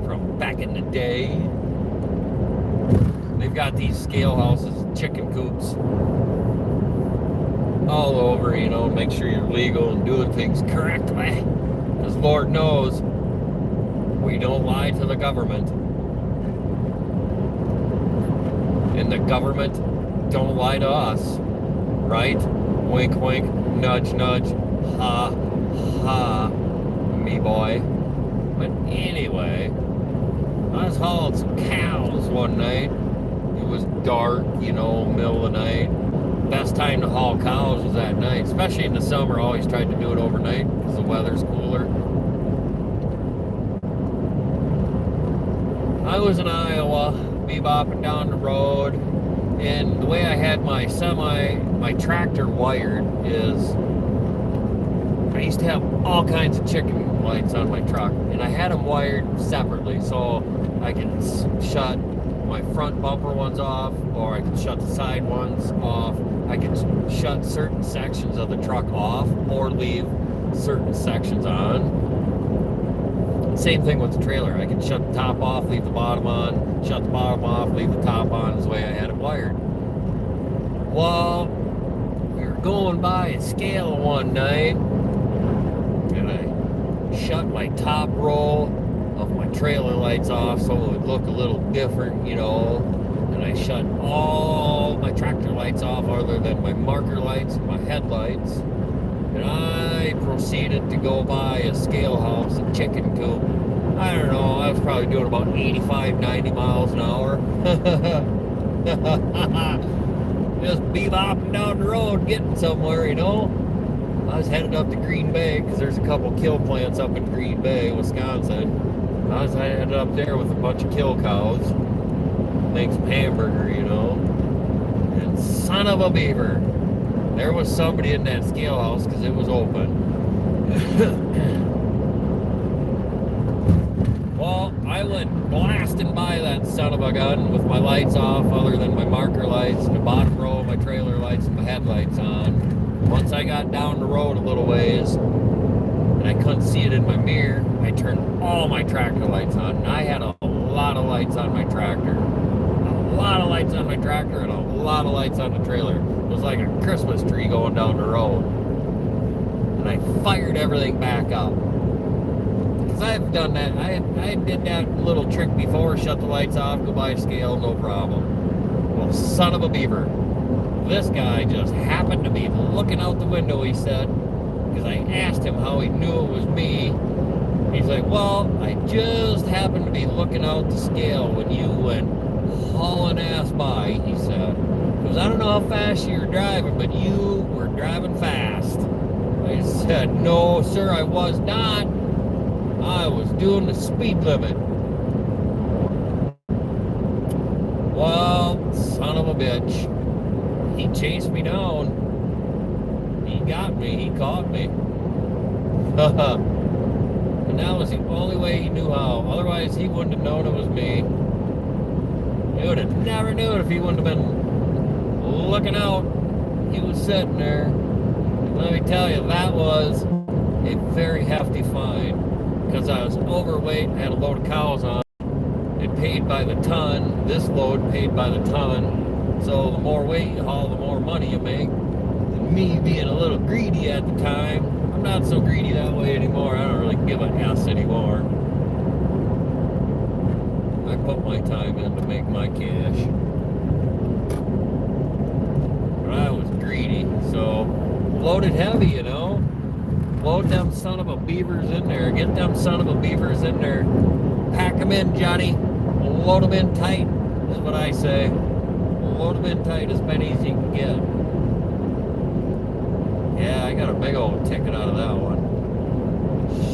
from back in the day. They've got these scale houses, chicken coops all over, you know, make sure you're legal and doing things correctly. Because Lord knows we don't lie to the government. And the government don't lie to us, right? Wink, wink, nudge, nudge, ha, ha, me boy. But anyway, I was hauling some cows one night. It was dark, you know, middle of the night. Best time to haul cows was at night, especially in the summer. I always tried to do it overnight because the weather's cooler. I was in Iowa, bebopping down the road, and the way I had my tractor wired is I used to have all kinds of chicken lights on my truck, and I had them wired separately so I could shut my front bumper ones off, or I could shut the side ones off. I could shut certain sections of the truck off or leave certain sections on. Same thing with the trailer. I could shut the top off, leave the bottom on, shut the bottom off, leave the top on, is the way I had it wired. Well, we were going by a scale one night, and I shut my top row of my trailer lights off so it would look a little different, you know, and I shut all my tractor lights off other than my marker lights and my headlights, and I proceeded to go by a scale house, a chicken coop. I don't know, I was probably doing about 85, 90 miles an hour. Just bebopping down the road, getting somewhere, you know. I was headed up to Green Bay because there's a couple kill plants up in Green Bay, Wisconsin. I was headed up there with a bunch of kill cows. Make some hamburger, you know. And son of a beaver, there was somebody in that scale house because it was open. Well, I went blasting by that son of a gun with my lights off other than my marker lights and the bottom row of my trailer lights and my headlights on. Once I got down the road a little ways and I couldn't see it in my mirror, I turned all my tractor lights on. And I had a lot of lights on my tractor. A lot of lights on my tractor and a lot of lights on the trailer. It was like a Christmas tree going down the road. And I fired everything back up. Because I've done that. I did that little trick before, shut the lights off, go by scale, no problem. Well, son of a beaver. This guy just happened to be looking out the window, he said, because I asked him how he knew it was me. He's like, well, I just happened to be looking out the scale when you went hauling ass by, he said. Because I don't know how fast you were driving, but you were driving fast. I said, no, sir, I was not. I was doing the speed limit. Well, son of a bitch. He chased me down. He got me. He caught me. And that was the only way he knew how. Otherwise, he wouldn't have known it was me. He would have never knew it if he wouldn't have been looking out. He was sitting there. And let me tell you, that was a very hefty fine. Because I was overweight and had a load of cows on. It paid by the ton. This load paid by the ton. So the more weight you haul, the more money you make. And me being a little greedy at the time, I'm not so greedy that way anymore. I don't really give a ass anymore. I put my time in to make my cash. But I was greedy, so loaded heavy, you know. Load them son of a beavers in there. Get them son of a beavers in there. Pack them in, Johnny. Load them in tight, is what I say. Load them in tight, as many as you can get. Yeah, I got a big old ticket out of that one.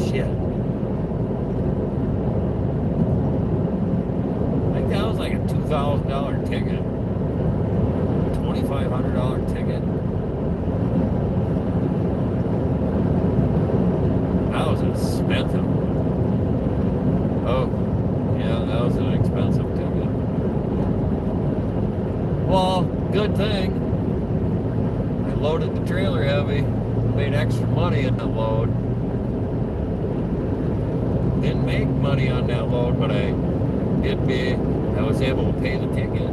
Shit. I think that was like a $2,000 ticket. $2,500 ticket. That was expensive. Oh, yeah, that was an expensive ticket. Well, good thing. I loaded the trailer heavy, made extra money in that load. Didn't make money on that load, but I was able to pay the ticket.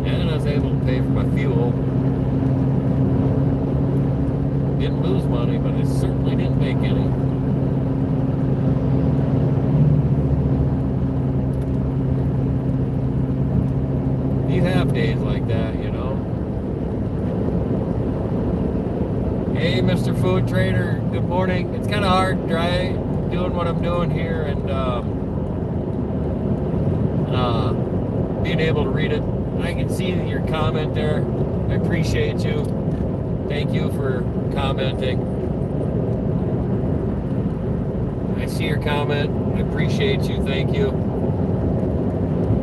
And I was able to pay for my fuel. Didn't lose money, but I certainly didn't make any. You have days like that, you know. Hey, Mr. Food Trader, good morning. It's kind of hard doing what I'm doing here and being able to read it. I can see your comment there. I appreciate you. Thank you for commenting. I see your comment. I appreciate you. Thank you.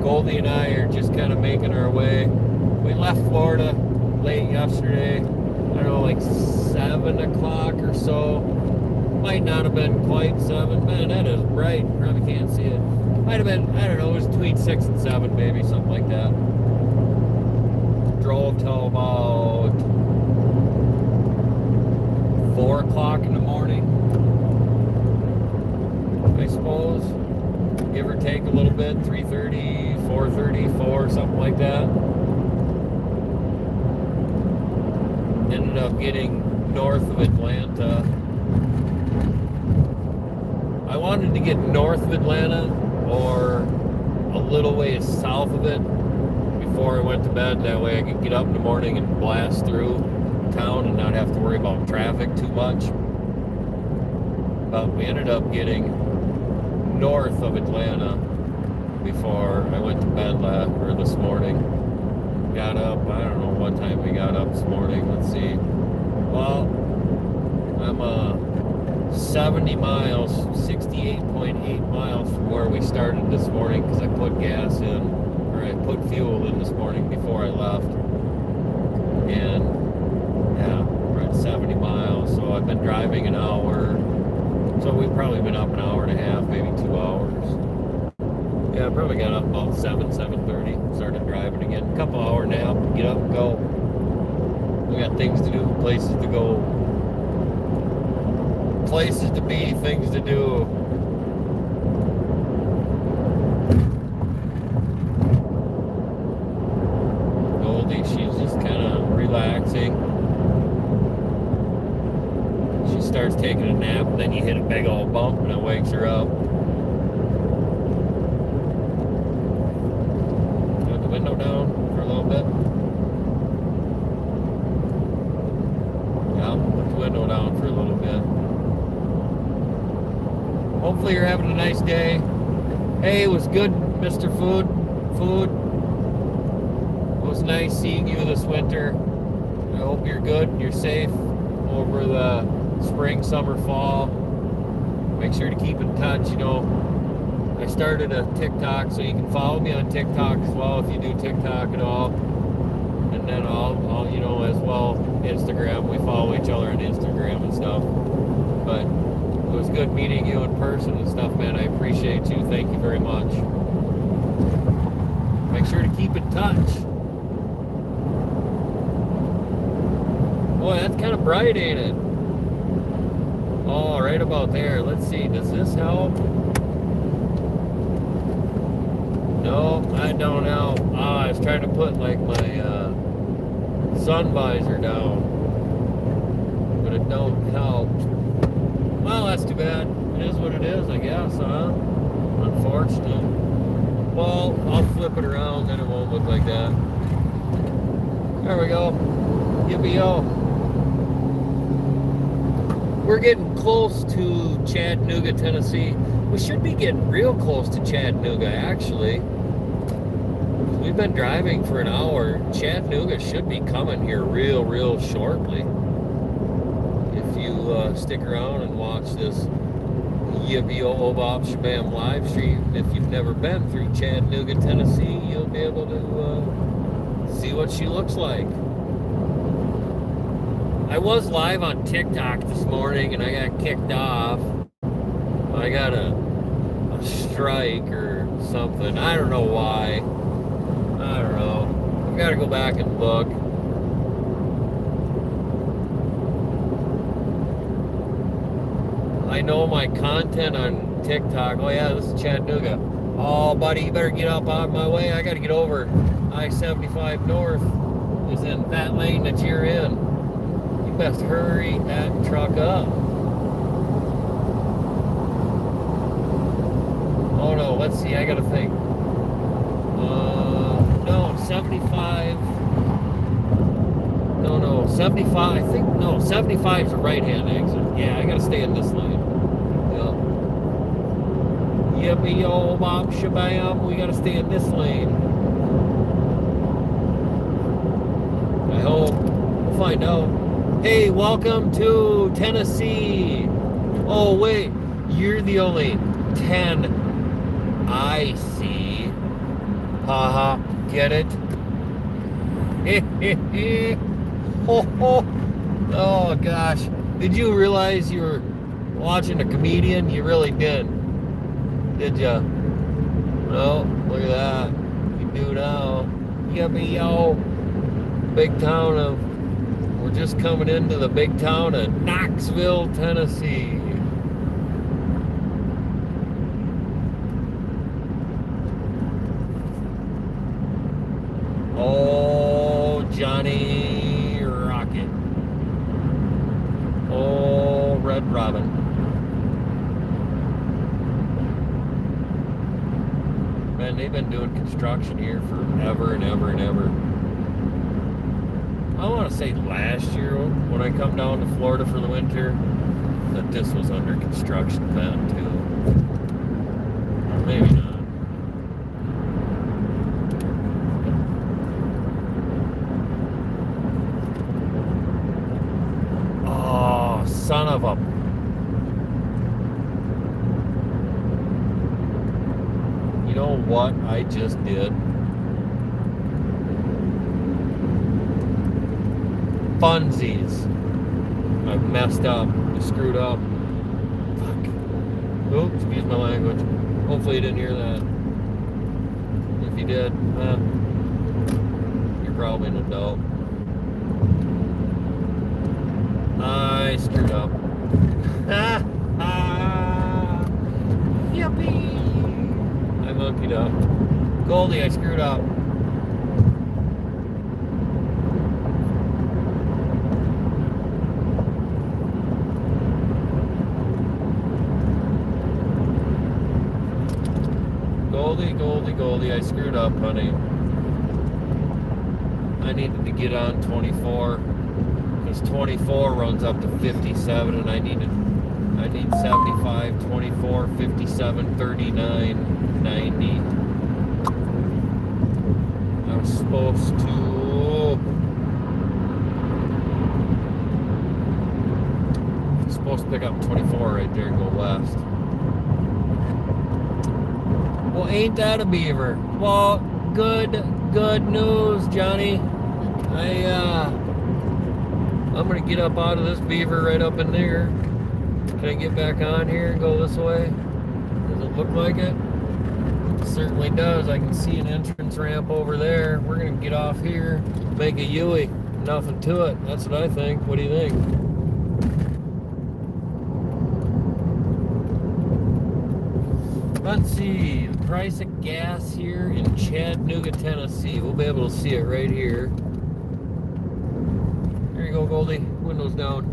Goldie and I are just kind of making our way. We left Florida late yesterday. I don't know, like 7 o'clock or so. Might not have been quite 7. Man, that is bright. Probably can't see it. Might have been, I don't know, it was between 6 and 7 maybe, something like that. Drove till about 4 o'clock in the morning, I suppose. Give or take a little bit, 3:30, 4:30, 4, something like that. Ended up getting north of Atlanta. I wanted to get north of Atlanta or a little ways south of it before I went to bed. That way I could get up in the morning and blast through town and not have to worry about traffic too much. But we ended up getting north of Atlanta before I went to bed this morning. Got up, I don't know what time we got up this morning. Let's see. Well, I'm 70 miles, 68.8 miles from where we started this morning because I put gas in, or I put fuel in this morning before I left. And yeah, we're at 70 miles, so I've been driving an hour. So we've probably been up an hour and a half, maybe 2 hours. Yeah, I probably got up about 7:30, started driving again. A couple hour nap, get up and go. We got things to do, places to go, places to be, things to do. Goldie, she's just kind of relaxing. She starts taking a nap, and then you hit a big old bump, and it wakes her up. window down for a little bit? Yeah, put the window down for a little bit. Hopefully you're having a nice day. Hey, it was good, Mr. Food. It was nice seeing you this winter. I hope you're good and you're safe over the spring, summer, fall. Make sure to keep in touch. You know, I started a TikTok, so you can follow me on TikTok as well if you do TikTok at all. And then I'll you know, as well, Instagram. We follow each other on Instagram and stuff. But it was good meeting you in person and stuff, man. I appreciate you. Thank you very much. Make sure to keep in touch. Boy, that's kind of bright, ain't it? Oh, right about there. Let's see. Does this help? No, I don't help. I was trying to put like my sun visor down, but it don't help. Well, that's too bad. It is what it is, I guess, huh? Unfortunate. Well, I'll flip it around, then it won't look like that. There we go. Yippee-yo. We're getting close to Chattanooga, Tennessee. We should be getting real close to Chattanooga, actually. We've been driving for an hour. Chattanooga should be coming here real shortly. If you stick around and watch this Yippee-oh-oh-bop Shabam live stream, if you've never been through Chattanooga, Tennessee, you'll be able to see what she looks like. I was live on TikTok this morning and I got kicked off. I got a strike or something. I don't know why. I don't know. I've got to go back and look. I know my content on TikTok. Oh yeah, this is Chattanooga. Oh buddy, you better get up out of my way. I got to get over I-75 North. Is in that lane that you're in. Best hurry that truck up. Oh no, let's see, I gotta think. No, 75. No, 75, I think, no, 75 is a right-hand exit. Yeah, I gotta stay in this lane. Yep. Yippee-yo-bop shabam, we gotta stay in this lane. I hope. We'll find out. Hey, welcome to Tennessee. Oh, wait, you're the only 10 I see. Haha, get it? Oh, gosh. Did you realize you were watching a comedian? You really did. Did ya? No, look at that. You do now. Yippee-yo. Big town of... We're just coming into the big town of Knoxville, Tennessee. Oh, Johnny Rocket. Oh, Red Robin. Man, they've been doing construction here forever and ever and ever. I want to say last year when I come down to Florida for the winter that this was under construction then too. Or maybe not. Oh, son of a... You know what I just did? Funsies. I messed up. I screwed up. Fuck. Oh, excuse my language. Hopefully you didn't hear that. If you did, you're probably an adult. I screwed up. Yippee! I monkeyed up. Goldie, I screwed up. Goldie, I screwed up, honey. I needed to get on 24 because 24 runs up to 57, and I need 75, 24, 57, 39, 90. I was supposed to pick up 24 right there and go west. Well, ain't that a beaver? Well, good news, Johnny. I'm gonna get up out of this beaver right up in there. Can I get back on here and go this way? Does it look like it? It certainly does. I can see an entrance ramp over there. We're gonna get off here, make a Yui. Nothing to it. That's what I think. What do you think? Let's see, the price of gas here in Chattanooga, Tennessee. We'll be able to see it right here. There you go, Goldie. Windows down.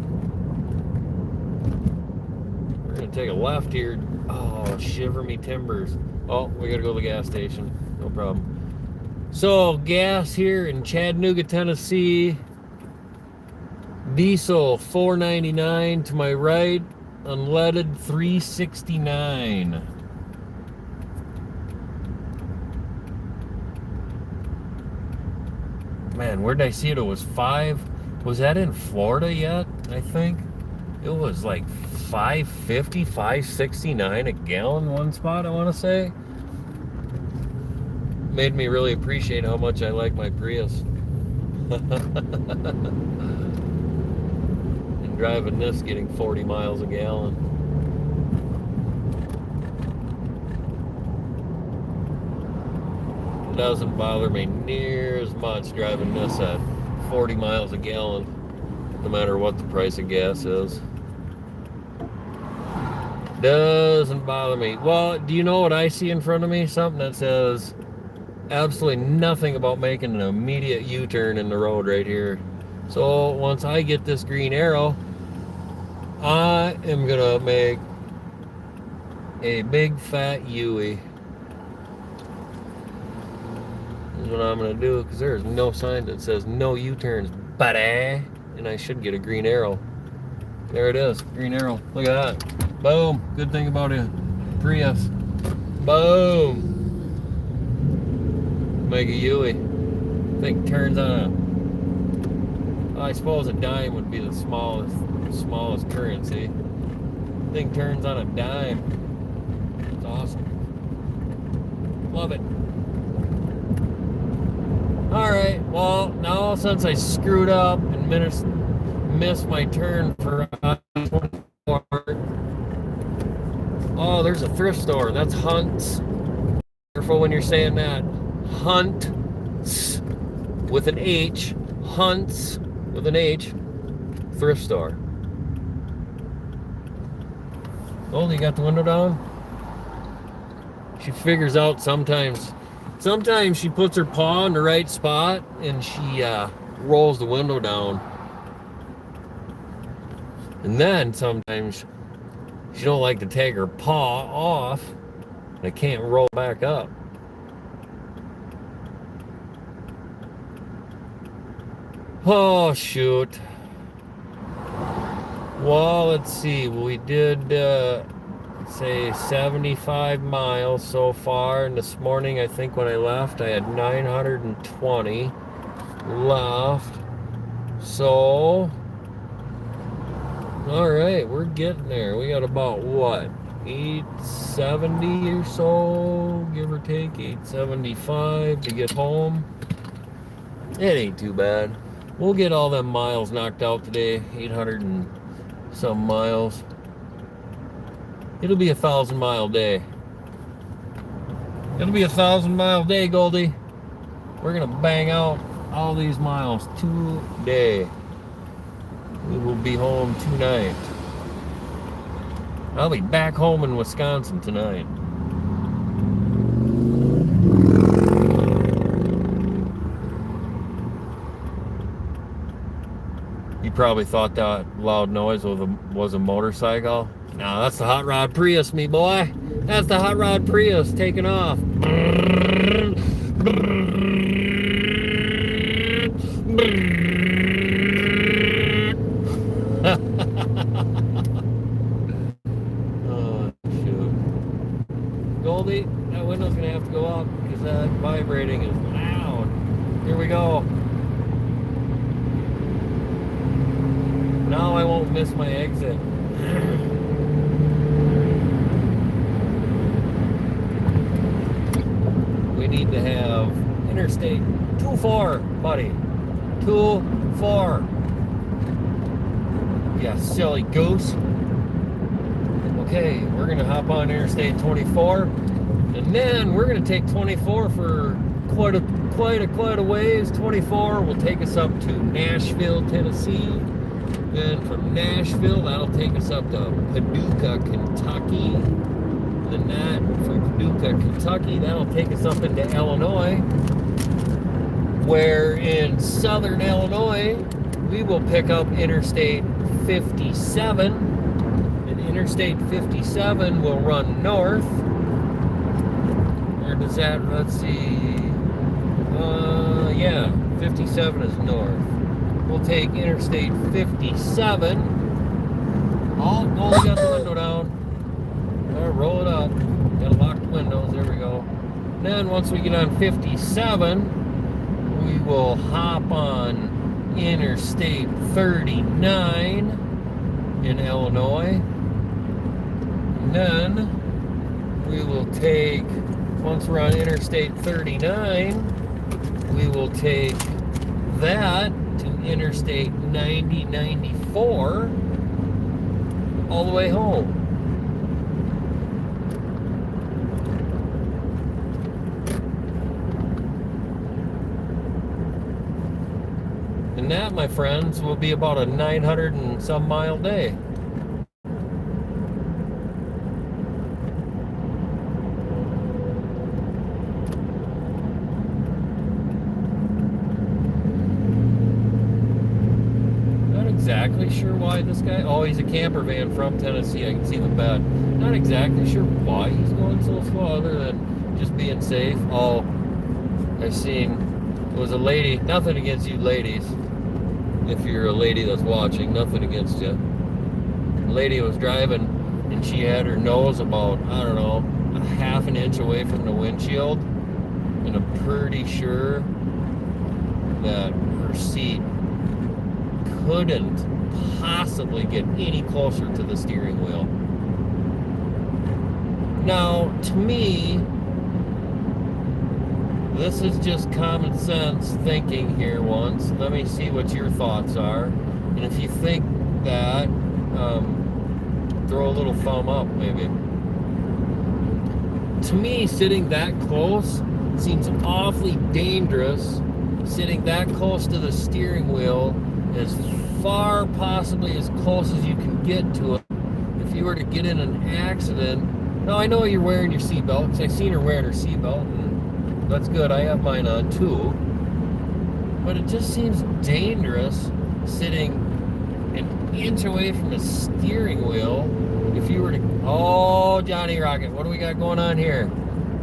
We're gonna take a left here. Oh, shiver me timbers. Oh, we gotta go to the gas station. No problem. So, gas here in Chattanooga, Tennessee. Diesel, $4.99 to my right. Unleaded, $3.69. Man, where did I see it? It was 5. Was that in Florida yet? I think it was like $5.50, $5.69 a gallon one spot, I want to say. Made me really appreciate how much I like my Prius. And driving this, getting 40 miles a gallon. It doesn't bother me near as much driving this at 40 miles a gallon, no matter what the price of gas is. Doesn't bother me. Well, do you know what I see in front of me? Something that says absolutely nothing about making an immediate U-turn in the road right here. So once I get this green arrow, I am gonna make a big fat Yui. Is what I'm gonna do, because there's no sign that says no U-turns, buddy. And I should get a green arrow. There it is, green arrow. Look at that. Boom. Good thing about a Prius. Boom. Make a Yui. Thing turns on I suppose a dime would be the smallest currency. Thing turns on a dime. It's awesome. Love it. Alright, well, now since I screwed up and missed my turn for 24. Oh, there's a thrift store. That's Hunt's. Careful when you're saying that. Hunt's with an H. Hunt's with an H. Thrift store. Oh, you got the window down? She figures out sometimes she puts her paw in the right spot and she rolls the window down. And then sometimes she don't like to take her paw off and it can't roll back up. Oh, shoot. Well, let's see. We did, say 75 miles so far. And this morning, I think when I left, I had 920 left. So, all right, we're getting there. We got about, what, 870 or so, give or take, 875 to get home. It ain't too bad. We'll get all them miles knocked out today, 800 and some miles. It'll be a 1,000-mile day. It'll be a 1,000-mile day, Goldie. We're gonna bang out all these miles today. We will be home tonight. I'll be back home in Wisconsin tonight. You probably thought that loud noise was a motorcycle. No, that's the Hot Rod Prius, me boy. That's the Hot Rod Prius taking off. Goldie, that window's gonna have to go up because that vibrating is loud. Here we go. Now I won't miss my exit. We need to have Interstate 24, buddy. 24. Yeah, silly goose. Okay, we're gonna hop on Interstate 24, and then we're gonna take 24 for quite a ways. 24 will take us up to Nashville, Tennessee. Then from Nashville, that'll take us up to Paducah, Kentucky. Then that from Paducah, Kentucky, that'll take us up into Illinois, where in southern Illinois, we will pick up Interstate 57. And Interstate 57 will run north. Or does that, let's see, yeah, 57 is north. We'll take Interstate 57. Oh, we got the window down. Roll it up. Gotta lock the windows. There we go. Then once we get on 57, we will hop on Interstate 39 in Illinois. And then we will take, once we're on Interstate 39, we will take that to Interstate 94 all the way home. And that, my friends, will be about a 900 and some mile day. Not exactly sure why this guy, oh, he's a camper van from Tennessee. I can see the bed. Not exactly sure why he's going so slow other than just being safe. Oh, I've seen, it was a lady, nothing against you ladies. If you're a lady that's watching, nothing against you. The lady was driving and she had her nose about, I don't know, a half an inch away from the windshield. And I'm pretty sure that her seat couldn't possibly get any closer to the steering wheel. Now, to me, this is just common sense thinking here once. Let me see what your thoughts are. And if you think that, throw a little thumb up maybe. To me, sitting that close seems awfully dangerous. Sitting that close to the steering wheel, as far possibly as close as you can get to it. If you were to get in an accident, now I know you're wearing your seatbelt, because I've seen her wearing her seatbelt, and that's good, I have mine on too. But it just seems dangerous sitting an inch away from the steering wheel. If you were to, oh, Johnny Rocket, what do we got going on here?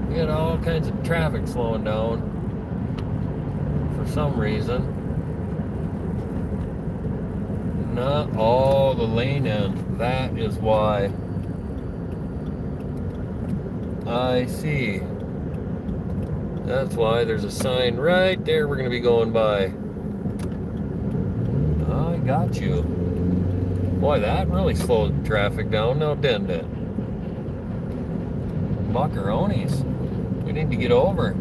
We got all kinds of traffic slowing down for some reason. Not all the lane end. That is why. I see. That's why there's a sign right there we're going to be going by. I got you. Boy, that really slowed traffic down now, didn't it? Macaronis. We need to get over.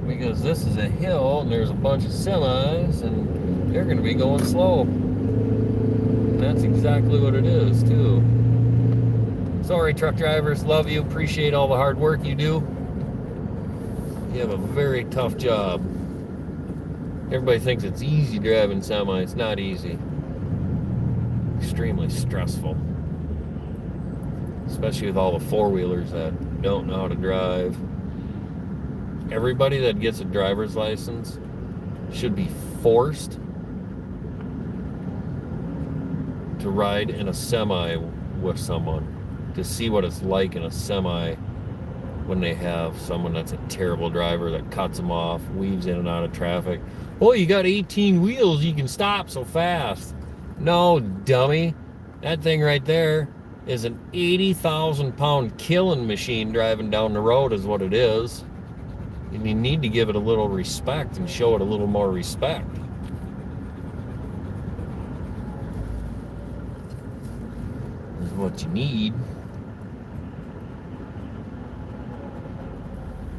Because this is a hill and there's a bunch of semis and they're going to be going slow. And that's exactly what it is, too. Sorry, truck drivers, love you, appreciate all the hard work you do. You have a very tough job. Everybody thinks it's easy driving semi. It's not easy. Extremely stressful. Especially with all the four-wheelers that don't know how to drive. Everybody that gets a driver's license should be forced to ride in a semi with someone, to see what it's like in a semi when they have someone that's a terrible driver that cuts them off, weaves in and out of traffic. Oh, you got 18 wheels, you can stop so fast. No, dummy. That thing right there is an 80,000 pound killing machine driving down the road is what it is. And you need to give it a little respect and show it a little more respect. Is what you need.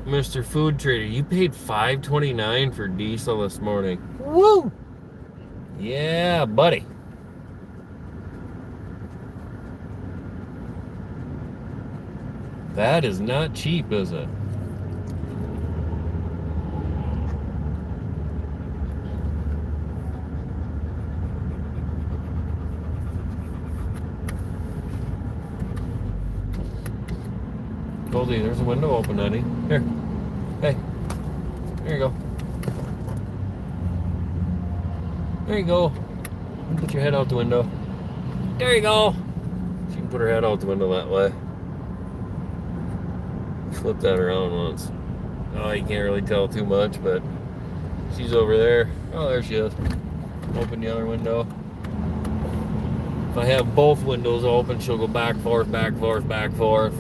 Mr. Food Trader, you paid $5.29 for diesel this morning. Woo! Yeah, buddy. That is not cheap, is it? Goldie, there's a window open, honey. Here. Hey. There you go. There you go. Put your head out the window. There you go. She can put her head out the window that way. Flip that around once. Oh, you can't really tell too much, but she's over there. Oh, there she is. Open the other window. If I have both windows open, she'll go back, forth, back, forth, back, forth.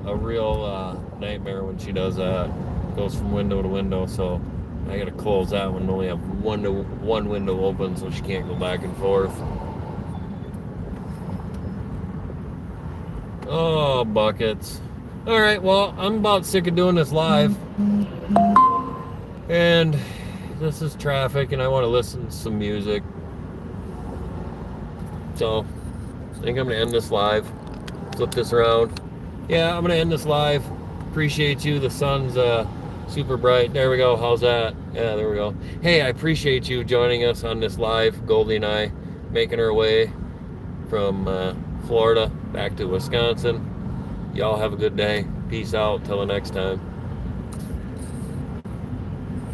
A real nightmare when she does that. Goes from window to window, so I gotta close that one and only have one window open so she can't go back and forth. Oh, buckets. Alright, well, I'm about sick of doing this live. And this is traffic and I want to listen to some music. So, I think I'm gonna end this live. Flip this around. Yeah, I'm gonna end this live. Appreciate you. The sun's super bright. There we go. How's that? Yeah, there we go. Hey, I appreciate you joining us on this live. Goldie and I making our way from Florida back to Wisconsin. Y'all have a good day. Peace out. Till the next time.